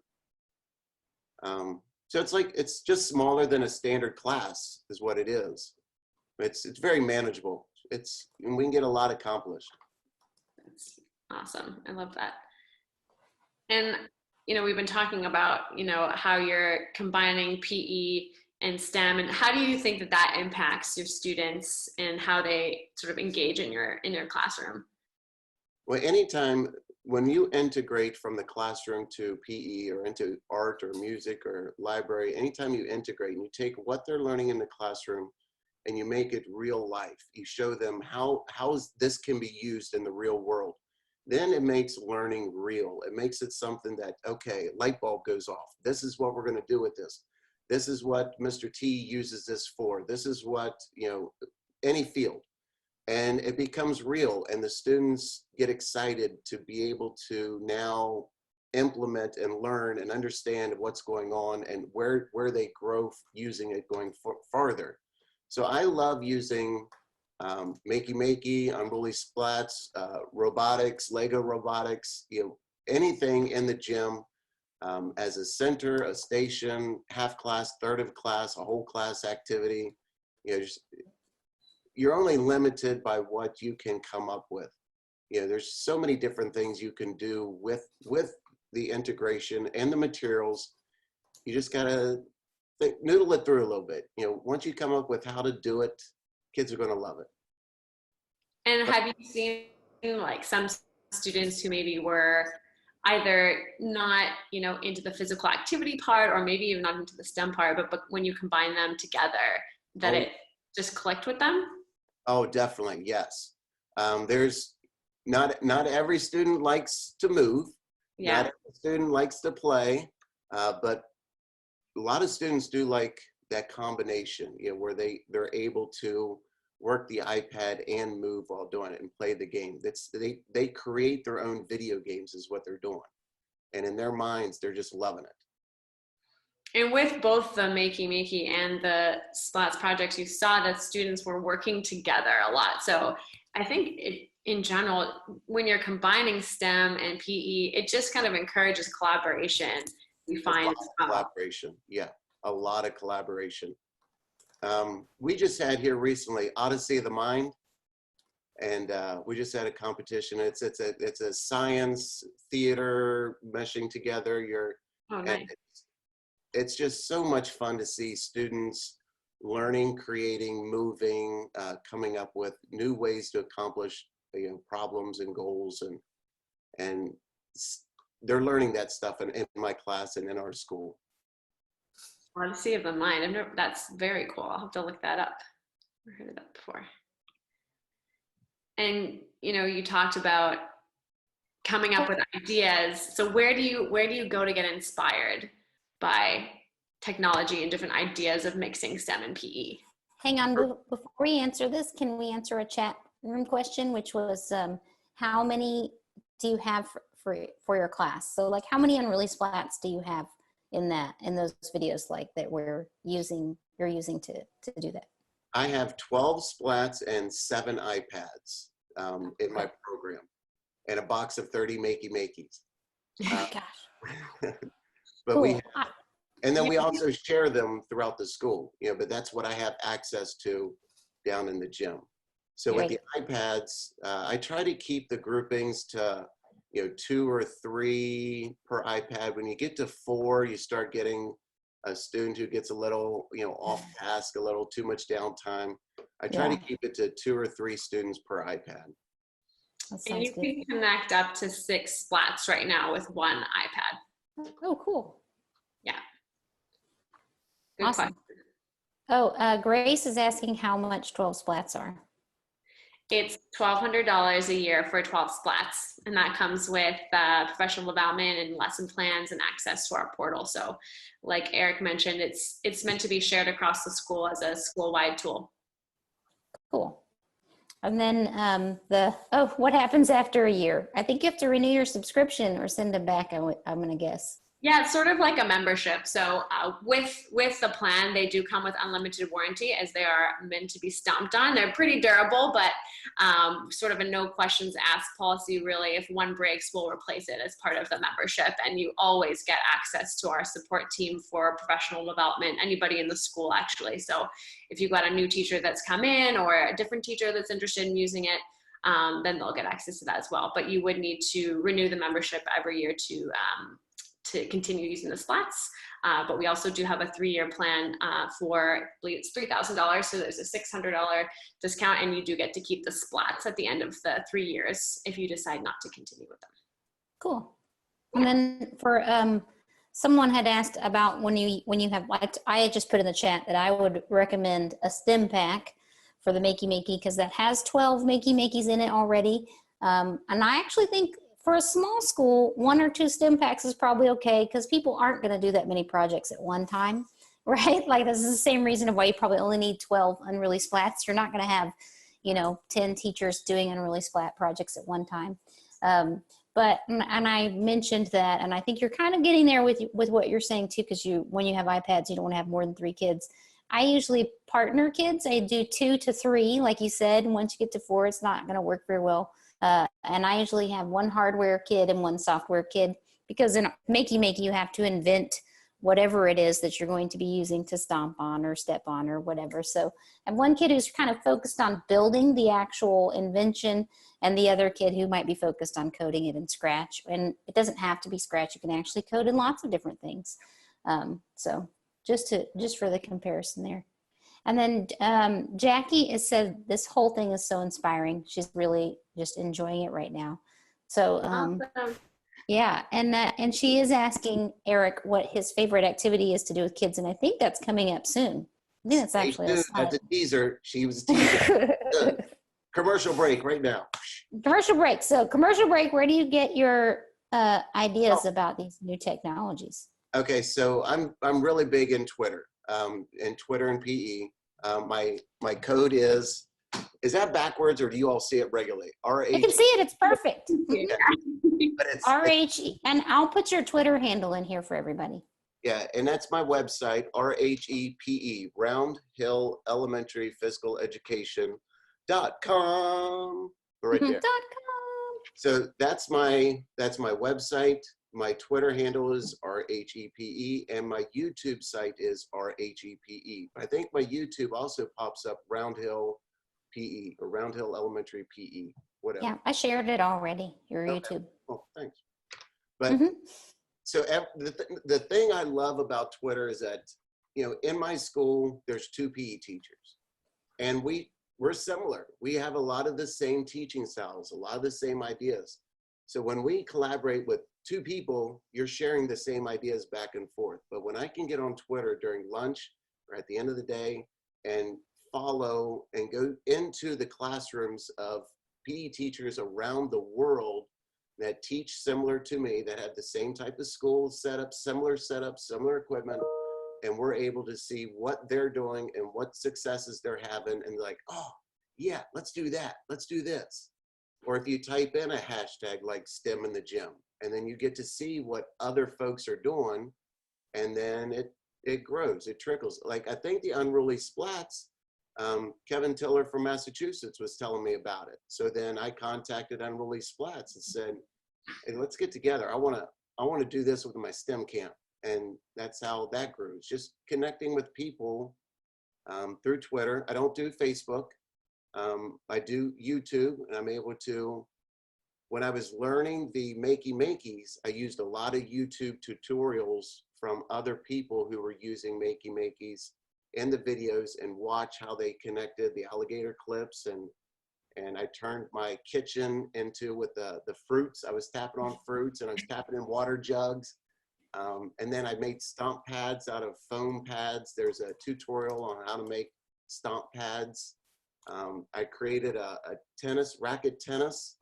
So it's just smaller than a standard class is what it is. It's very manageable. And we can get a lot accomplished. That's awesome. I love that. And, we've been talking about, how you're combining PE and STEM, and how do you think that impacts your students and how they sort of engage in your classroom? Well, anytime when you integrate from the classroom to PE or into art or music or library, anytime you integrate and you take what they're learning in the classroom and you make it real life, you show them how this can be used in the real world, then it makes learning real. It makes it something that, okay, light bulb goes off. This is what we're going to do with this. This is what Mr. T uses this for. This is what, any field. and it becomes real, and the students get excited to be able to now implement and learn and understand what's going on and where they grow using it going farther. So I love using Makey Makey, Unruly Splats, robotics, Lego robotics, anything in the gym as a center, a station, half class, third of class, a whole class activity. You're only limited by what you can come up with. There's so many different things you can do with the integration and the materials. You just gotta noodle it through a little bit. Once you come up with how to do it, kids are gonna love it. And have you seen like some students who maybe were either not, into the physical activity part, or maybe even not into the STEM part, but when you combine them together, that it just clicked with them? Oh, definitely, yes. There's not every student likes to move. Yeah. Not every student likes to play, but a lot of students do like that combination, where they're able to work the iPad and move while doing it and play the game. They create their own video games is what they're doing. And in their minds, they're just loving it. And with both the Makey Makey and the Splats projects, you saw that students were working together a lot. So I think in general, when you're combining STEM and PE, it just kind of encourages collaboration. We find collaboration, yeah, a lot of collaboration. We just had here recently Odyssey of the Mind, and we just had a competition. It's a science theater meshing together. Oh, nice. It's just so much fun to see students learning, creating, moving, coming up with new ways to accomplish problems and goals, and they're learning that stuff in my class and in our school. Odyssey of the Mind. That's very cool. I'll have to look that up. I've heard of that before. And you talked about coming up with ideas. So where do you go to get inspired by technology and different ideas of mixing STEM and PE? Hang on, before we answer this, can we answer a chat room question, which was how many do you have for your class? So like how many Unruly Splats do you have in those videos like that you're using to do that? I have 12 Splats and 7 iPads in my program, and a box of 30 Makey Makeys. Gosh. But cool. and then we also share them throughout the school, but that's what I have access to down in the gym. So with the iPads, I try to keep the groupings to 2 or 3 per iPad. When you get to 4, you start getting a student who gets a little, off task, a little too much downtime. I try to keep it to 2 or 3 students per iPad. And you can connect up to 6 Splats right now with 1 iPad. Oh, cool. Yeah. Good awesome. question. Oh, Grace is asking how much 12 Splats are. It's $1,200 a year for 12 Splats, and that comes with professional development and lesson plans and access to our portal. So like Eric mentioned, it's meant to be shared across the school as a school-wide tool. Cool. And then what happens after a year? I think you have to renew your subscription or send them back, I'm going to guess. Yeah, it's sort of like a membership. So with the plan, they do come with unlimited warranty, as they are meant to be stomped on. They're pretty durable, but sort of a no questions asked policy, really. If one breaks, we'll replace it as part of the membership. And you always get access to our support team for professional development, anybody in the school, actually. So if you've got a new teacher that's come in or a different teacher that's interested in using it, then they'll get access to that as well. But you would need to renew the membership every year to continue using the Splats. But we also do have a 3-year plan for, I believe it's $3,000. So there's a $600 discount, and you do get to keep the Splats at the end of the 3 years if you decide not to continue with them. Cool. And then for someone had asked about when you have, I had just put in the chat that I would recommend a STEM pack for the Makey Makey, because that has 12 Makey Makeys in it already. And I actually think for a small school, 1 or 2 STEM packs is probably okay, because people aren't going to do that many projects at one time, right? Like this is the same reason why you probably only need 12 Unruly Splats. You're not going to have, you know, 10 teachers doing unruly splat projects at one time. And I mentioned that, and I think you're kind of getting there with what you're saying too, because when you have iPads, you don't want to have more than 3 kids. I usually partner kids. I do 2 to 3, like you said. And once you get to 4, it's not going to work very well. And I usually have 1 hardware kid and 1 software kid, because in Makey Makey, you have to invent whatever it is that you're going to be using to stomp on or step on or whatever. So I have 1 kid who's kind of focused on building the actual invention, and the other kid who might be focused on coding it in Scratch. And it doesn't have to be Scratch. You can actually code in lots of different things. So just for the comparison there. And then Jackie has said this whole thing is so inspiring. She's really just enjoying it right now. So Awesome. yeah, and she is asking Eric what his favorite activity is to do with kids, and I think that's coming up soon. I think that's actually that's a teaser. She was a teaser. Commercial break right now. Commercial break. So commercial break. Where do you get your ideas about these new technologies? Okay, so I'm really big in Twitter, and PE. My code is that backwards, or do you all see it regularly? RH. I can see it. It's perfect. Yeah. But it's RHE, and I'll put your Twitter handle in here for everybody. Yeah, and that's my website, RHEPE, Round Hill Elementary Physical Education.com. Right there. .com. So that's my website. My Twitter handle is RHEPE, and my YouTube site is RHEPE. I think my YouTube also pops up Round Hill PE or Round Hill Elementary PE, whatever. Yeah, I shared it already, your YouTube. Oh, thanks. But so the thing I love about Twitter is that, you know, in my school, there's 2 PE teachers, and we're similar. We have a lot of the same teaching styles, a lot of the same ideas. So when we collaborate with 2 people, you're sharing the same ideas back and forth. But when I can get on Twitter during lunch or at the end of the day and follow and go into the classrooms of PE teachers around the world that teach similar to me, that have the same type of school setup, similar equipment, and we're able to see what they're doing and what successes they're having, and like, oh yeah, let's do that, let's do this. Or if you type in a hashtag like STEMintheGym, and then you get to see what other folks are doing, and then it grows, it trickles. Like I think the Unruly Splats, Kevin Tiller from Massachusetts was telling me about it. So then I contacted Unruly Splats and said, hey, let's get together. I want to do this with my STEM camp. And that's how that grew. It's just connecting with people through Twitter. I don't do Facebook. I do YouTube, and I'm able to, when I was learning the Makey Makeys, I used a lot of YouTube tutorials from other people who were using Makey Makeys in the videos, and watch how they connected the alligator clips, and I turned my kitchen into with the fruits. I was tapping on fruits, and I was tapping in water jugs. And then I made stomp pads out of foam pads. There's a tutorial on how to make stomp pads. I created a racket tennis,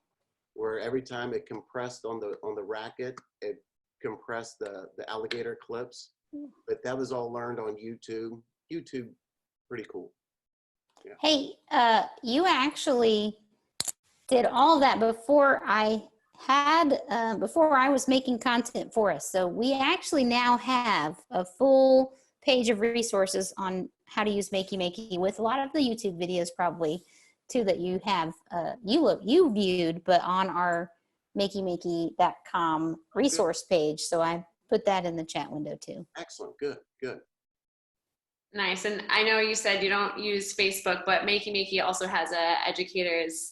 where every time it compressed on the racket, it compressed the alligator clips. But that was all learned on YouTube. YouTube, pretty cool. Yeah. Hey, you actually did all that before I was making content for us. So we actually now have a full page of resources on how to use Makey Makey, with a lot of the YouTube videos probably too that you have you viewed, but on our makeymakey.com resource page. So I put that in the chat window too. Excellent, good. Nice. And I know you said you don't use Facebook, but Makey Makey also has a educators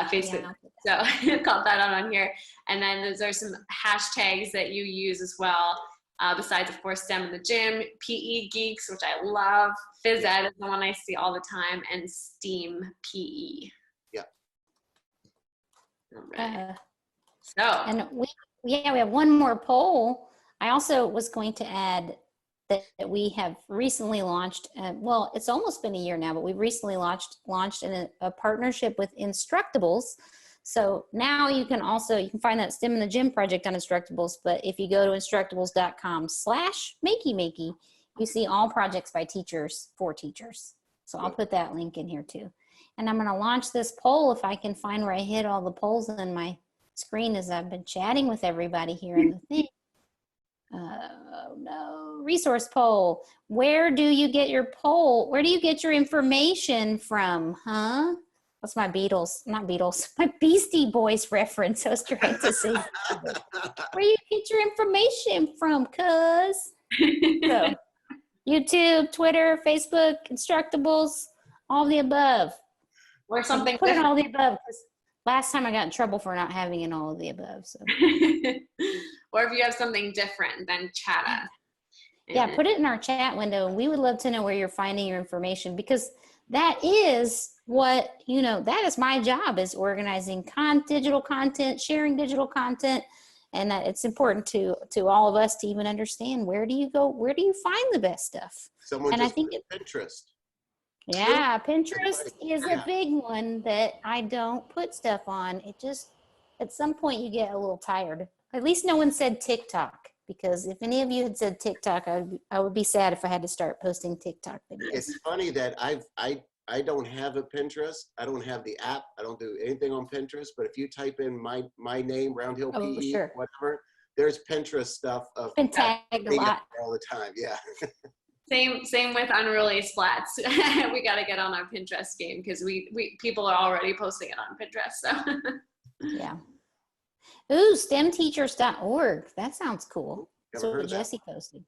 Facebook. So you called that out on here. And then there's some hashtags that you use as well. Besides, of course, STEMintheGym, PE Geeks, which I love. Phys Ed is the one I see all the time, and STEAM PE. Yeah. All right. And we have one more poll. I also was going to add that we have recently launched, well, it's almost been a year now, but we've recently launched a partnership with Instructables. So now you can find that STEMintheGym project on Instructables, but if you go to instructables.com/Makey Makey, you see all projects by teachers for teachers. So I'll put that link in here too. And I'm going to launch this poll if I can find where I hit all the polls on my screen as I've been chatting with everybody here in the thing. Oh no, resource poll. Where do you get your poll? Where do you get your information from, huh? That's my Beatles, not Beatles, my Beastie Boys reference. I was trying to say. Where you get your information from, cuz? So, YouTube, Twitter, Facebook, Instructables, all the above. Or something. Put in all the above, because last time I got in trouble for not having in all of the above. So. Or if you have something different, then chat us. Yeah, put it in our chat window, and we would love to know where you're finding your information, because that is what, you know, that is my job, is organizing digital content, sharing digital content. And it's important to all of us to even understand, where do you go, where do you find the best stuff? Someone and just I think Pinterest. Yeah, Pinterest is a big one that I don't put stuff on. It just, at some point you get a little tired. At least no one said TikTok, because if any of you had said TikTok, I would be sad if I had to start posting TikTok videos. It's funny that I don't have a Pinterest. I don't have the app. I don't do anything on Pinterest. But if you type in my name, Roundhill PE, Sure. whatever, there's Pinterest stuff of Been tagged a lot all the time. Yeah. Same with Unruly Splats. We got to get on our Pinterest game, because we people are already posting it on Pinterest. So Yeah. Ooh, stemteachers.org. That sounds cool. That's Never heard what of that. Jesse posted.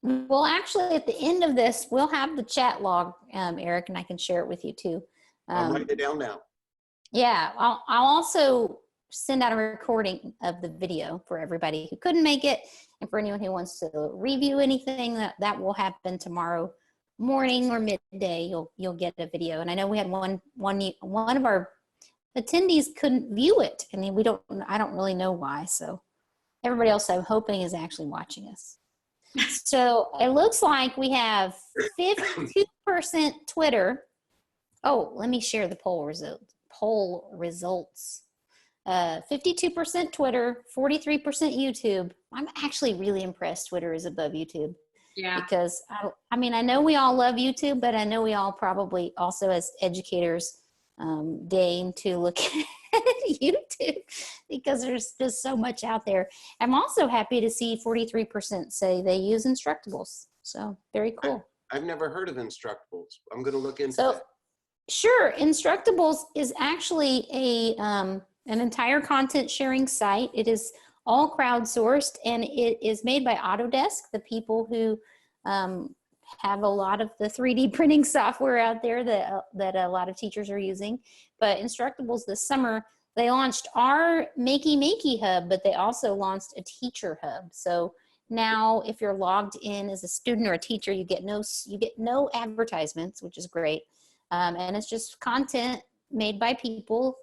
Well, actually, at the end of this, we'll have the chat log, Eric, and I can share it with you too. I'm writing it down now. Yeah, I'll also send out a recording of the video for everybody who couldn't make it, and for anyone who wants to review anything. That will happen tomorrow morning or midday. You'll get a video. And I know we had one of our attendees couldn't view it, and I don't really know why. So everybody else, I'm hoping, is actually watching us. So it looks like we have 52% Twitter. Oh, let me share the poll results. 52% Twitter, 43% YouTube. I'm actually really impressed Twitter is above YouTube. yeah, Because I mean, I know we all love YouTube, but I know we all probably also, as educators, deign to look at YouTube, because there's just so much out there. I'm also happy to see 43% say they use Instructables. So very cool. I've never heard of Instructables. I'm going to look into So that. sure, Instructables is actually an entire content sharing site. It is all crowdsourced, and it is made by Autodesk, the people who have a lot of the 3D printing software out there that a lot of teachers are using. But Instructables this summer, they launched our Makey Makey hub, but they also launched a teacher hub. So now if you're logged in as a student or a teacher, you get no advertisements, which is great. And it's just content made by people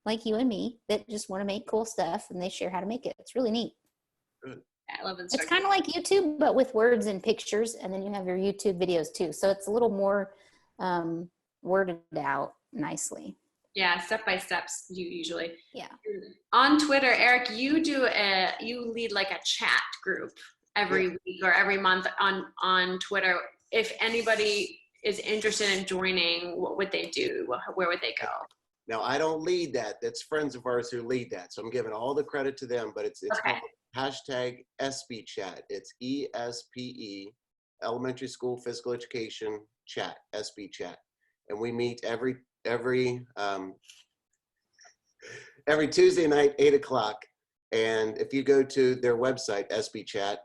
like you and me that just want to make cool stuff, and they share how to make it. It's really neat. Good. I love It's kind of like YouTube, but with words and pictures, and then you have your YouTube videos too. So it's a little more worded out nicely. Yeah, step by steps. You usually. Yeah. On Twitter, Eric, you lead like a chat group every week or every month on Twitter. If anybody is interested in joining, what would they do? Where would they go? Now, I don't lead that. That's friends of ours who lead that. So I'm giving all the credit to them, but it's Okay. called #SBChat. It's ESPE, Elementary School Physical Education Chat, SB Chat. And we meet every Tuesday night, 8 o'clock. And if you go to their website, SB Chat,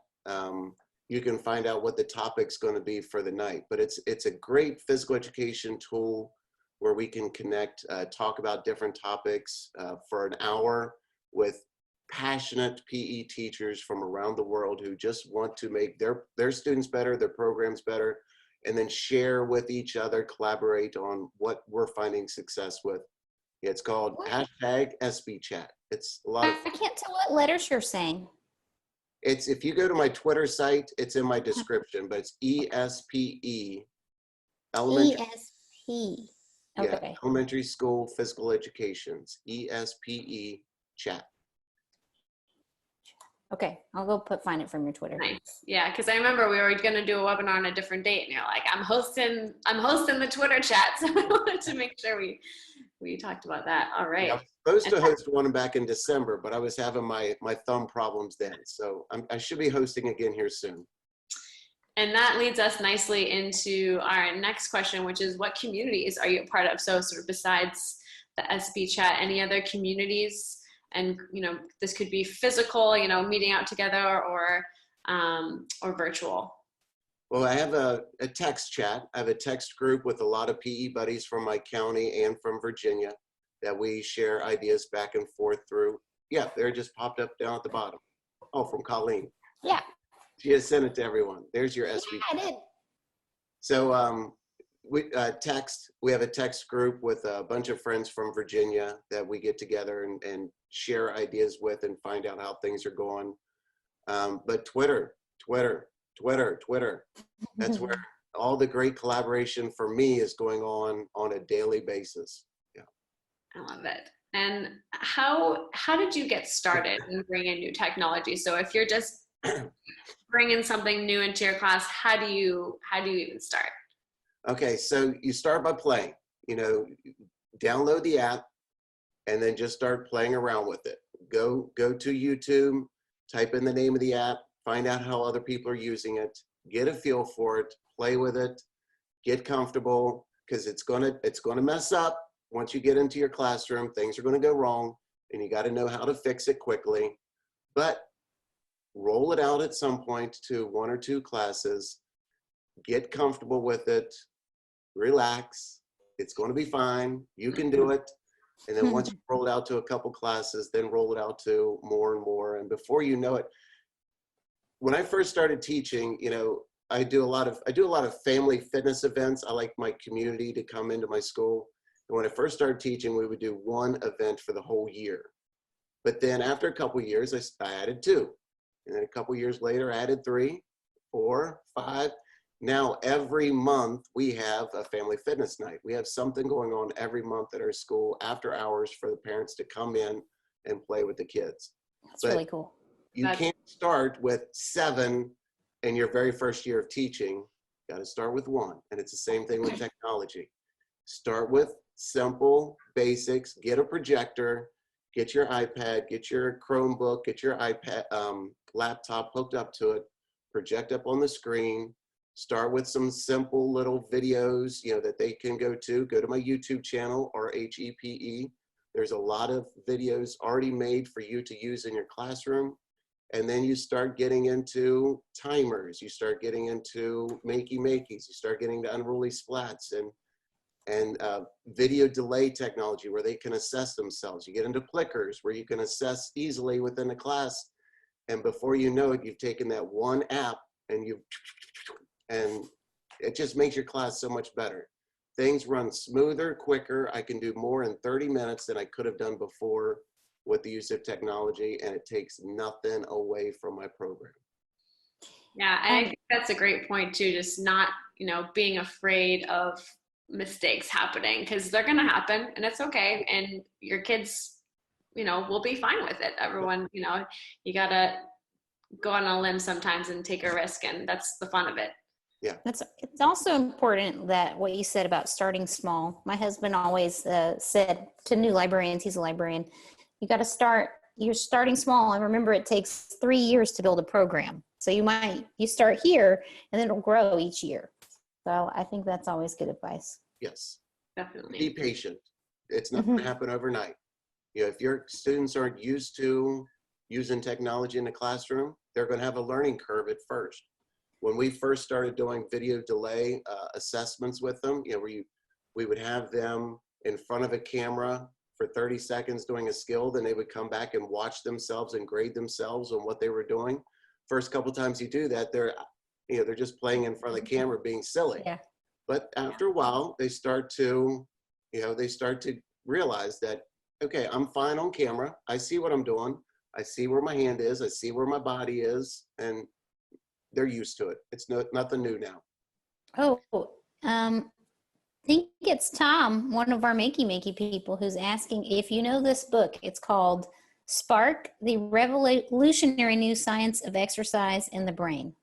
you can find out what the topic's going to be for the night. But it's a great physical education tool where we can connect, talk about different topics for an hour with passionate PE teachers from around the world who just want to make their students better, their programs better, and then share with each other, collaborate on what we're finding success with. Yeah, it's called #SBChat. It's a lot of I can't tell what letters you're saying. It's, if you go to my Twitter site, it's in my description, but it's ESPE, Elementary, ESP. yeah, Okay. Elementary School Physical Education's ESPE Chat. Okay, I'll go find it from your Twitter. Nice. Yeah, because I remember we were going to do a webinar on a different date, and you're like, I'm hosting the Twitter chat, so I wanted to make sure we talked about that. All right. Yeah, I was supposed to host one back in December, but I was having my thumb problems then, so I should be hosting again here soon. And that leads us nicely into our next question, which is, what communities are you a part of? So sort of besides the SB chat, any other communities? And, this could be physical, meeting out together, or virtual. Well, I have a text chat. I have a text group with a lot of PE buddies from my county and from Virginia that we share ideas back and forth through. Yeah, they're just popped up down at the bottom. Oh, from Colleen. Yeah. She has sent it to everyone. There's your SB. Yeah, I did. So we have a text group with a bunch of friends from Virginia that we get together and share ideas with and find out how things are going. But Twitter, that's where all the great collaboration for me is going on a daily basis. Yeah. I love it. And how did you get started in bringing new technology? So if you're just bringing something new into your class, how do you even start? Okay, so you start by playing. Download the app and then just start playing around with it. Go to YouTube, type in the name of the app, find out how other people are using it, get a feel for it, play with it, get comfortable, because it's gonna mess up once you get into your classroom. Things are gonna go wrong, and you got to know how to fix it quickly. But roll it out at some point to 1 or 2 classes, get comfortable with it, relax. It's going to be fine. You can do it. And then once you roll it out to a couple classes, then roll it out to more and more. And before you know it, when I first started teaching, I do a lot of family fitness events. I like my community to come into my school. And when I first started teaching, we would do 1 event for the whole year. But then after a couple of years, I added 2. And then a couple of years later, I added 3, 4, 5. Now every month we have a family fitness night. We have something going on every month at our school after hours for the parents to come in and play with the kids. That's really cool. You can't start with 7 in your very first year of teaching. You got to start with 1. And it's the same thing with technology. Start with simple basics, get a projector, get your iPad, get your Chromebook, get your iPad laptop hooked up to it, project up on the screen, start with some simple little videos, that they can go to my YouTube channel, RHEPE. There's a lot of videos already made for you to use in your classroom. And then you start getting into timers, you start getting into Makey Makeys, you start getting to Unruly Splats and video delay technology where they can assess themselves. You get into clickers where you can assess easily within the class. And before you know it, you've taken that one app and it just makes your class so much better. Things run smoother, quicker. I can do more in 30 minutes than I could have done before with the use of technology, and it takes nothing away from my program. Yeah, and I think that's a great point too, just not, being afraid of mistakes happening, because they're going to happen and it's okay. And your kids, will be fine with it. Everyone, you got to go on a limb sometimes and take a risk, and that's the fun of it. Yeah. It's also important that what you said about starting small. My husband always said to new librarians, he's a librarian, you're starting small, and remember it takes 3 years to build a program. So you start here and then it'll grow each year. So I think that's always good advice. Yes. Definitely. Be patient. It's not going to happen overnight. If your students aren't used to using technology in the classroom, they're going to have a learning curve at first. When we first started doing video delay assessments with them, we would have them in front of a camera for 30 seconds doing a skill, then they would come back and watch themselves and grade themselves on what they were doing. First couple times you do that, they're just playing in front of the camera being silly. Yeah. But after a while, they start to realize that, okay, I'm fine on camera. I see what I'm doing. I see where my hand is. I see where my body is, and they're used to it. It's nothing new now. Oh, I think it's Tom, one of our Makey Makey people, who's asking if you know this book. It's called Spark, the revolutionary new science of exercise in the brain.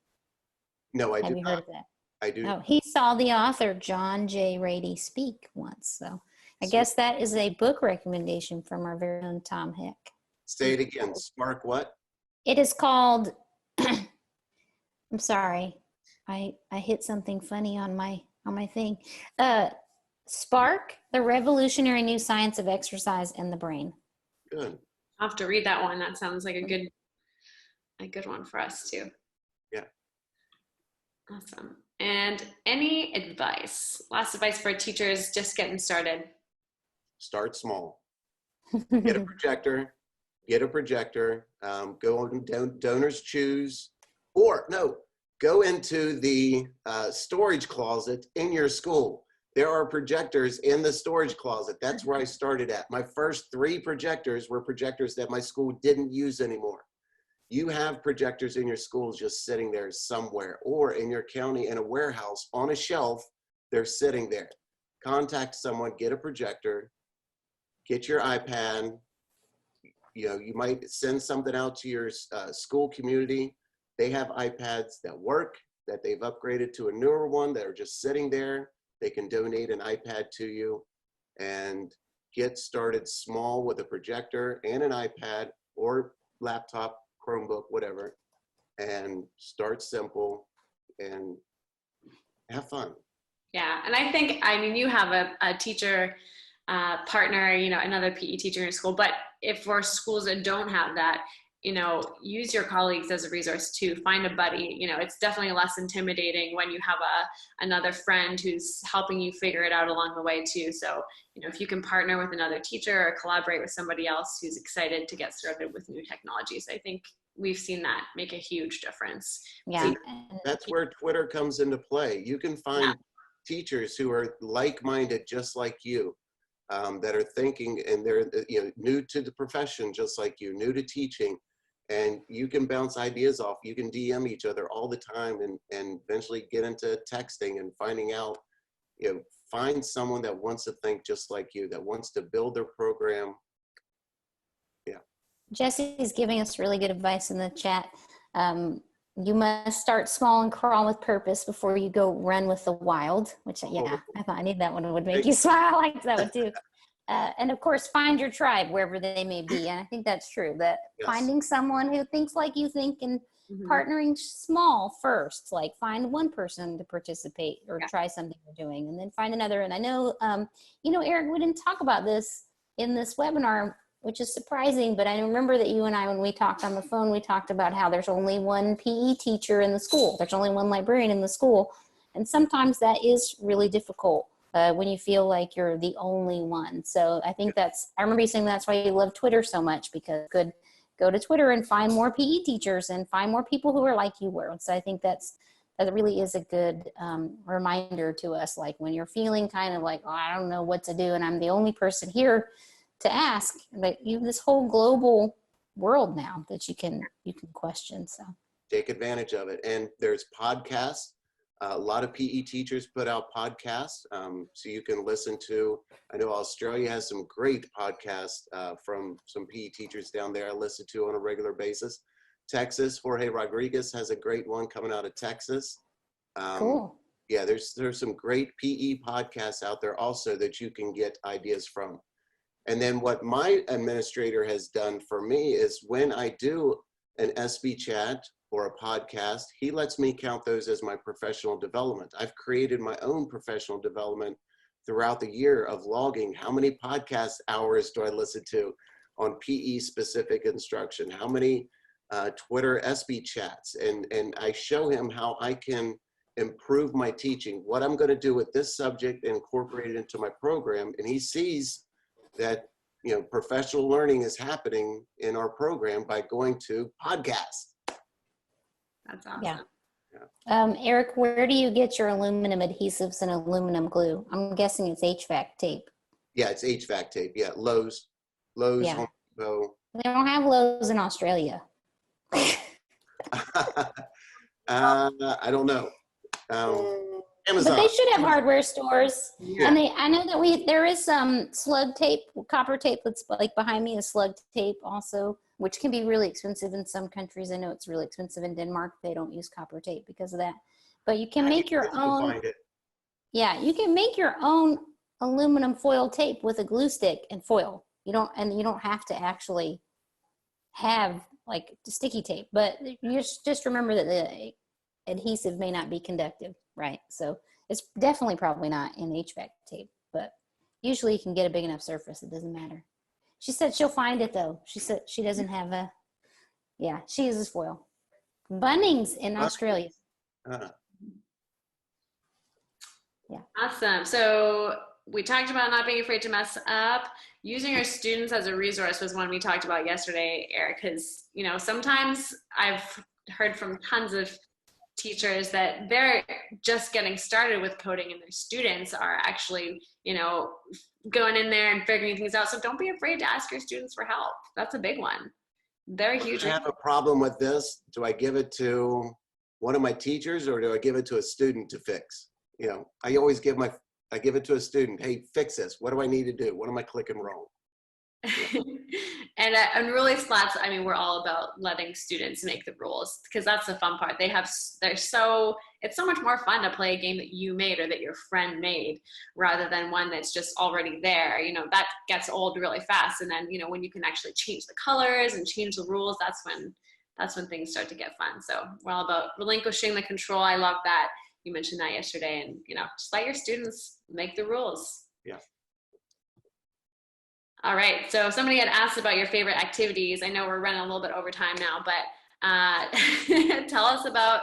No, I Have do you not. heard of that? I do. Oh, he saw the author John J. Rady speak once. So I guess that is a book recommendation from our very own Tom Hick. Say it again. Spark what? It is called, I'm sorry, I hit something funny on my thing. Spark, the revolutionary new science of exercise and the brain. Good. I'll have to read that one. That sounds like a good one for us too. Yeah. Awesome. And any advice? Last advice for teachers just getting started. Start small. Get a projector. Go on Donors Choose, or no, go into the storage closet in your school. There are projectors in the storage closet. That's where I started at. My first 3 projectors were projectors that my school didn't use anymore. You have projectors in your schools just sitting there somewhere, or in your county in a warehouse on a shelf, they're sitting there. Contact someone, get a projector, get your iPad. You know, you might send something out to your school community. They have iPads that work, that they've upgraded to a newer one, that are just sitting there. They can donate an iPad to you, and get started small with a projector and an iPad or laptop, Chromebook, whatever, and start simple and have fun. Yeah, and I think, I mean, you have a teacher partner, you know, another PE teacher in your school, but if for schools that don't have that, you know, use your colleagues as a resource too. Find a buddy. You know, it's definitely less intimidating when you have another friend who's helping you figure it out along the way too. So, you know, if you can partner with another teacher or collaborate with somebody else who's excited to get started with new technologies, I think we've seen that make a huge difference. Yeah. And that's where Twitter comes into play. You can find teachers who are like-minded, just like you, that are thinking, and they're, you know, new to the profession, just like you, new to teaching. And you can bounce ideas off. You can DM each other all the time, and eventually get into texting and finding out, you know, find someone that wants to think just like you, that wants to build their program. Yeah. Jesse's giving us really good advice in the chat. You must start small and crawl with purpose before you go run with the wild, which, yeah, I thought I need that one. It would make you smile. I like that one too. And of course, find your tribe wherever they may be. And I think that's true, that finding someone who thinks like you think, and partnering small first, like find one person to participate or try something you're doing, and then find another. And I know, you know, Eric, we didn't talk about this in this webinar, which is surprising, but I remember that you and I, when we talked on the phone, we talked about how there's only one PE teacher in the school. There's only one librarian in the school. And sometimes that is really difficult when you feel like you're the only one. So I think I remember you saying that's why you love Twitter so much, because you could go to Twitter and find more PE teachers and find more people who are like you were. So I think that really is a good reminder to us, like when you're feeling kind of like, oh, I don't know what to do, and I'm the only person here to ask, but you have this whole global world now that you can question. So take advantage of it. And there's podcasts. A lot of PE teachers put out podcasts, so you can listen to. I know Australia has some great podcasts from some PE teachers down there I listen to on a regular basis. Texas, Jorge Rodriguez has a great one coming out of Texas. Cool. Yeah, there's some great PE podcasts out there also that you can get ideas from. And then what my administrator has done for me is, when I do an SB chat or a podcast, he lets me count those as my professional development. I've created my own professional development throughout the year of logging. How many podcast hours do I listen to on PE specific instruction? How many Twitter SB chats? And I show him how I can improve my teaching, what I'm going to do with this subject, and incorporate it into my program. And he sees that, you know, professional learning is happening in our program by going to podcasts. That's awesome. Yeah. Eric, where do you get your aluminum adhesives and aluminum glue? I'm guessing it's HVAC tape. Yeah, it's HVAC tape. Yeah, Lowe's, Yeah. Home Depot. They don't have Lowe's in Australia. I don't know. Amazon. But they should have hardware stores. Yeah. And I know that there is some slug tape, copper tape that's like behind me is slug tape also, which can be really expensive in some countries. I know it's really expensive in Denmark. They don't use copper tape because of that. But you can make your own. Yeah, you can make your own aluminum foil tape with a glue stick and foil. You don't have to actually have like sticky tape, but you just remember that the adhesive may not be conductive, right? So it's definitely probably not in HVAC tape, but usually you can get a big enough surface. It doesn't matter. She said she'll find it though. She said she doesn't have she uses foil. Bunnings in Australia. Yeah. Awesome. So we talked about not being afraid to mess up. Using our students as a resource was one we talked about yesterday, Eric, because, sometimes I've heard from tons of teachers that they're just getting started with coding and their students are actually, going in there and figuring things out. So don't be afraid to ask your students for help. That's a big one. They're huge. I have a problem with this. Do I give it to one of my teachers or do I give it to a student to fix? I always give it to a student. Hey, fix this. What do I need to do? What am I clicking wrong? And Unruly Splats, we're all about letting students make the rules because that's the fun part. It's so much more fun to play a game that you made or that your friend made rather than one that's just already there. That gets old really fast. And then, when you can actually change the colors and change the rules, that's when things start to get fun. So we're all about relinquishing the control. I love that. You mentioned that yesterday and, just let your students make the rules. Yeah. All right. So somebody had asked about your favorite activities. I know we're running a little bit over time now, but tell us about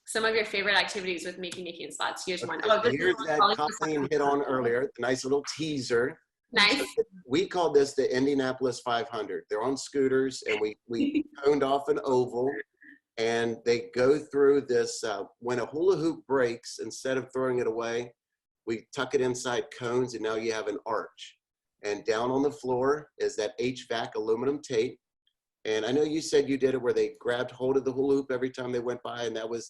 some of your favorite activities with Makey Makey and Splats. Here's one. Here's that Colleen hit on earlier, the nice little teaser. Nice. So we call this the Indianapolis 500. They're on scooters and we coned off an oval. And they go through this, when a hula hoop breaks, instead of throwing it away, we tuck it inside cones and now you have an arch. And down on the floor is that HVAC aluminum tape. And I know you said you did it where they grabbed hold of the hula hoop every time they went by and that was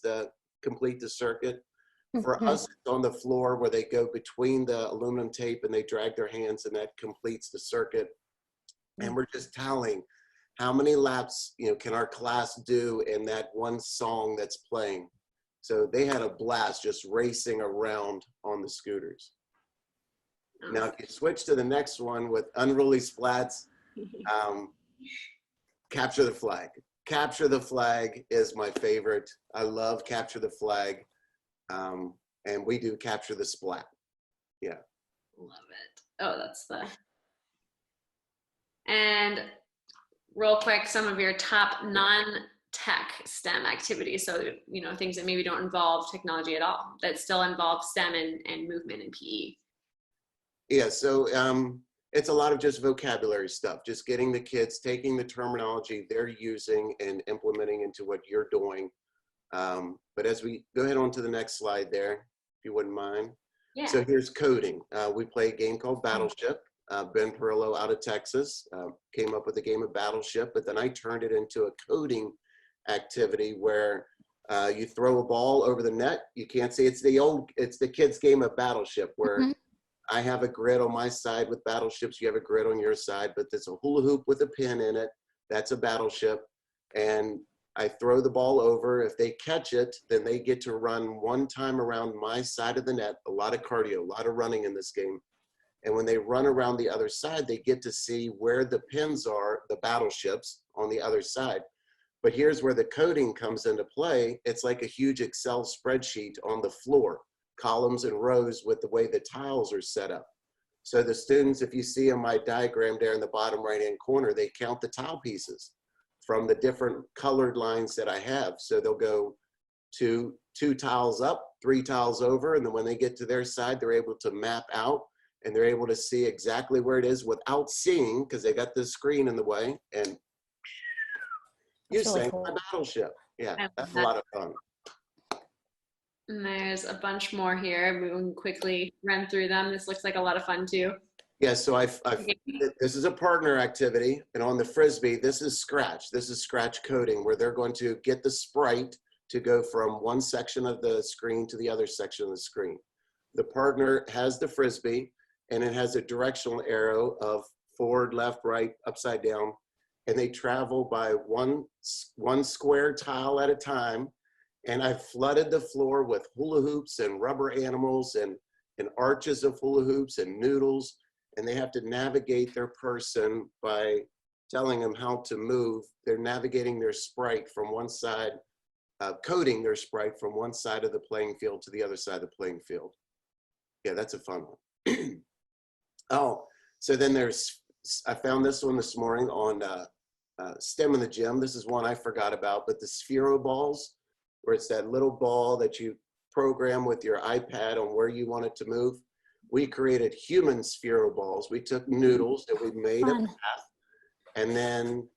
complete the circuit. For us, it's on the floor where they go between the aluminum tape and they drag their hands and that completes the circuit. And we're just tallying. How many laps, can our class do in that one song that's playing? So they had a blast just racing around on the scooters. Now, if you switch to the next one with Unruly Splats, Capture the Flag. Capture the Flag is my favorite. I love Capture the Flag. And we do Capture the Splat. Yeah. Love it. Oh, that's and real quick, some of your top non-tech STEM activities. So, things that maybe don't involve technology at all, that still involve STEM and movement and PE. Yeah, so it's a lot of just vocabulary stuff, just getting the kids, taking the terminology they're using and implementing into what you're doing. But as we go ahead on to the next slide there, if you wouldn't mind. Yeah. So here's coding. We play a game called Battleship. Ben Turrill out of Texas came up with a game of Battleship, but then I turned it into a coding activity where you throw a ball over the net. You can't see it's the kids' game of Battleship where I have a grid on my side with battleships. You have a grid on your side, but there's a hula hoop with a pin in it. That's a battleship. And I throw the ball over. If they catch it, then they get to run one time around my side of the net. A lot of cardio, a lot of running in this game. And when they run around the other side, they get to see where the pins are, the battleships on the other side. But here's where the coding comes into play. It's like a huge Excel spreadsheet on the floor, columns and rows with the way the tiles are set up. So the students, if you see in my diagram there in the bottom right-hand corner, they count the tile pieces from the different colored lines that I have. So they'll go two tiles up, 3 tiles over, and then when they get to their side, they're able to map out and they're able to see exactly where it is without seeing because they got this screen in the way. And you sang my battleship. Yeah, that's a lot of fun. And there's a bunch more here. We can quickly run through them. This looks like a lot of fun too. Yeah, so this is a partner activity. And on the Frisbee, this is Scratch. This is Scratch coding where they're going to get the sprite to go from one section of the screen to the other section of the screen. The partner has the Frisbee, and it has a directional arrow of forward, left, right, upside down, and they travel by one square tile at a time. And I flooded the floor with hula hoops and rubber animals and arches of hula hoops and noodles, and they have to navigate their person by telling them how to move. They're navigating their sprite from one side, coding their sprite from one side of the playing field to the other side of the playing field. Yeah, that's a fun one. Oh, so then I found this one this morning on STEMintheGym. This is one I forgot about, but the Sphero balls, where it's that little ball that you program with your iPad on where you want it to move. We created human Sphero balls. We took noodles that we made a path, and then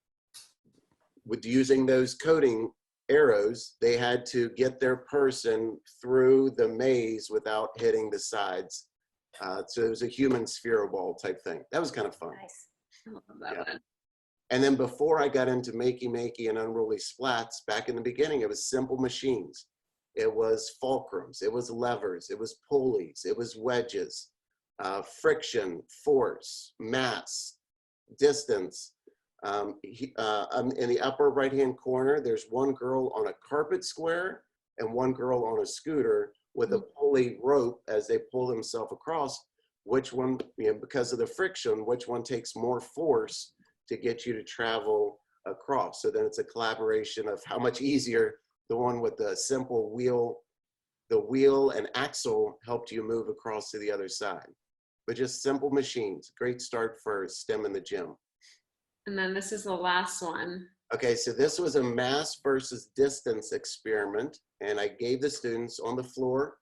with using those coding arrows, they had to get their person through the maze without hitting the sides. So it was a human Sphero ball type thing. That was kind of fun. Nice. I love that one. And then before I got into Makey Makey and Unruly Splats, back in the beginning, it was simple machines. It was fulcrums, it was levers, it was pulleys, it was wedges, friction, force, mass, distance. In the upper right-hand corner, there's one girl on a carpet square and one girl on a scooter with a pulley rope as they pull themselves across. Which one, because of the friction, which one takes more force to get you to travel across? So then it's a collaboration of how much easier the one with the simple wheel, the wheel and axle helped you move across to the other side. But just simple machines, great start for STEMintheGym. And then this is the last one. Okay, so this was a mass versus distance experiment, and I gave the students on the floor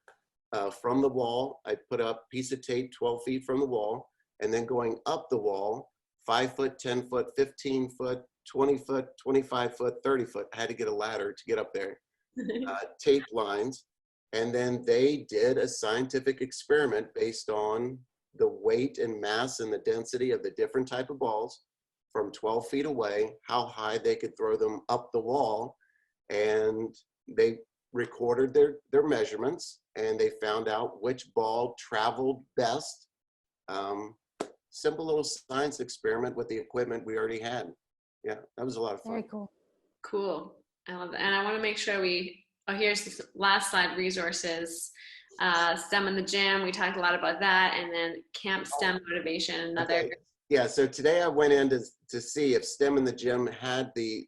from the wall. I put up a piece of tape 12 feet from the wall, and then going up the wall, 5 foot, 10 foot, 15 foot, 20 foot, 25 foot, 30 foot. I had to get a ladder to get up there. Tape lines. And then they did a scientific experiment based on the weight and mass and the density of the different type of balls from 12 feet away, how high they could throw them up the wall. And they recorded their measurements, and they found out which ball traveled best. Simple little science experiment with the equipment we already had. Yeah, that was a lot of fun. Very cool. Cool. I love that. And I want to make sure here's the last slide, resources. STEMintheGym, we talked a lot about that. And then Camp STEM Motivation, another. Okay. Yeah, so today I went in to see if STEMintheGym had the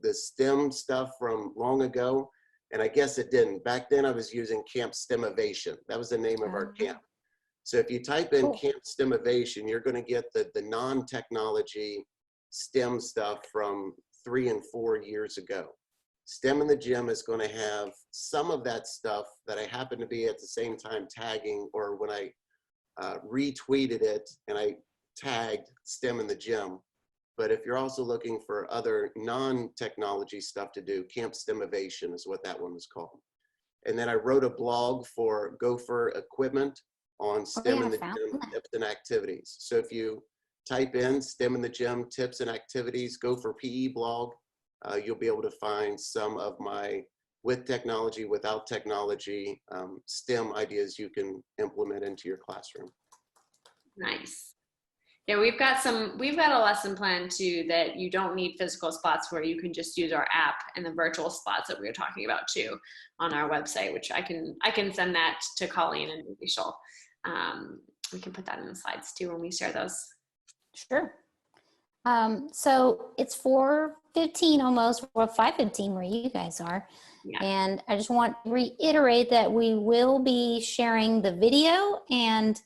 STEM stuff from long ago, and I guess it didn't. Back then I was using Camp STEMovation. That was the name of our camp. So if you type in Camp STEMovation, you're going to get the non-technology STEM stuff from 3 and 4 years ago. STEMintheGym is going to have some of that stuff that I happen to be at the same time tagging, or when I retweeted it and I tagged STEMintheGym. But if you're also looking for other non-technology stuff to do, Camp STEMovation is what that one was called. And then I wrote a blog for Gopher Equipment on STEMintheGym tips and activities. So if you type in STEMintheGym tips and activities, Gopher PE blog, you'll be able to find some of my with technology, without technology, STEM ideas you can implement into your classroom. Nice. Yeah, we've got a lesson plan too that you don't need physical spots, where you can just use our app and the virtual spots that we were talking about too on our website, which I can send that to Colleen, and maybe we can put that in the slides too when we share those. Sure. So it's 4:15 almost, or 5:15 where you guys are. Yeah. And I just want to reiterate that we will be sharing the video and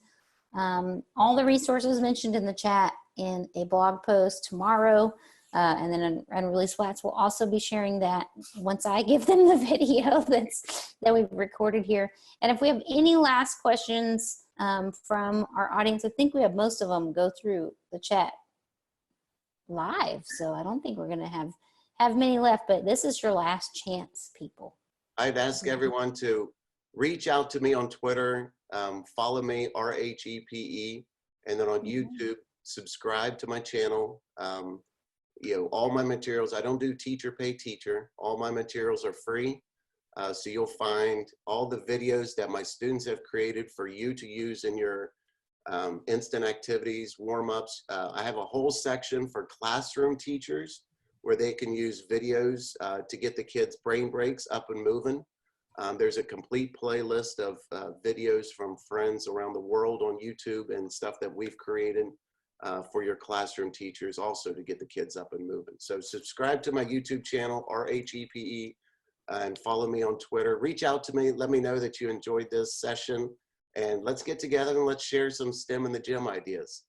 all the resources mentioned in the chat in a blog post tomorrow. And then Unruly Splats will also be sharing that once I give them the video that we've recorded here. And if we have any last questions from our audience, I think we have most of them go through the chat live. So I don't think we're going to have many left, but this is your last chance, people. I'd ask everyone to reach out to me on Twitter, follow me, RHEPE, and then on YouTube, subscribe to my channel. all my materials, I don't do teacher pay teacher. All my materials are free. So you'll find all the videos that my students have created for you to use in your instant activities, warm-ups. I have a whole section for classroom teachers where they can use videos to get the kids' brain breaks up and moving. There's a complete playlist of videos from friends around the world on YouTube and stuff that we've created for your classroom teachers also to get the kids up and moving. So subscribe to my YouTube channel, RHEPE, and follow me on Twitter. Reach out to me. Let me know that you enjoyed this session. And let's get together and let's share some STEM in the gym ideas.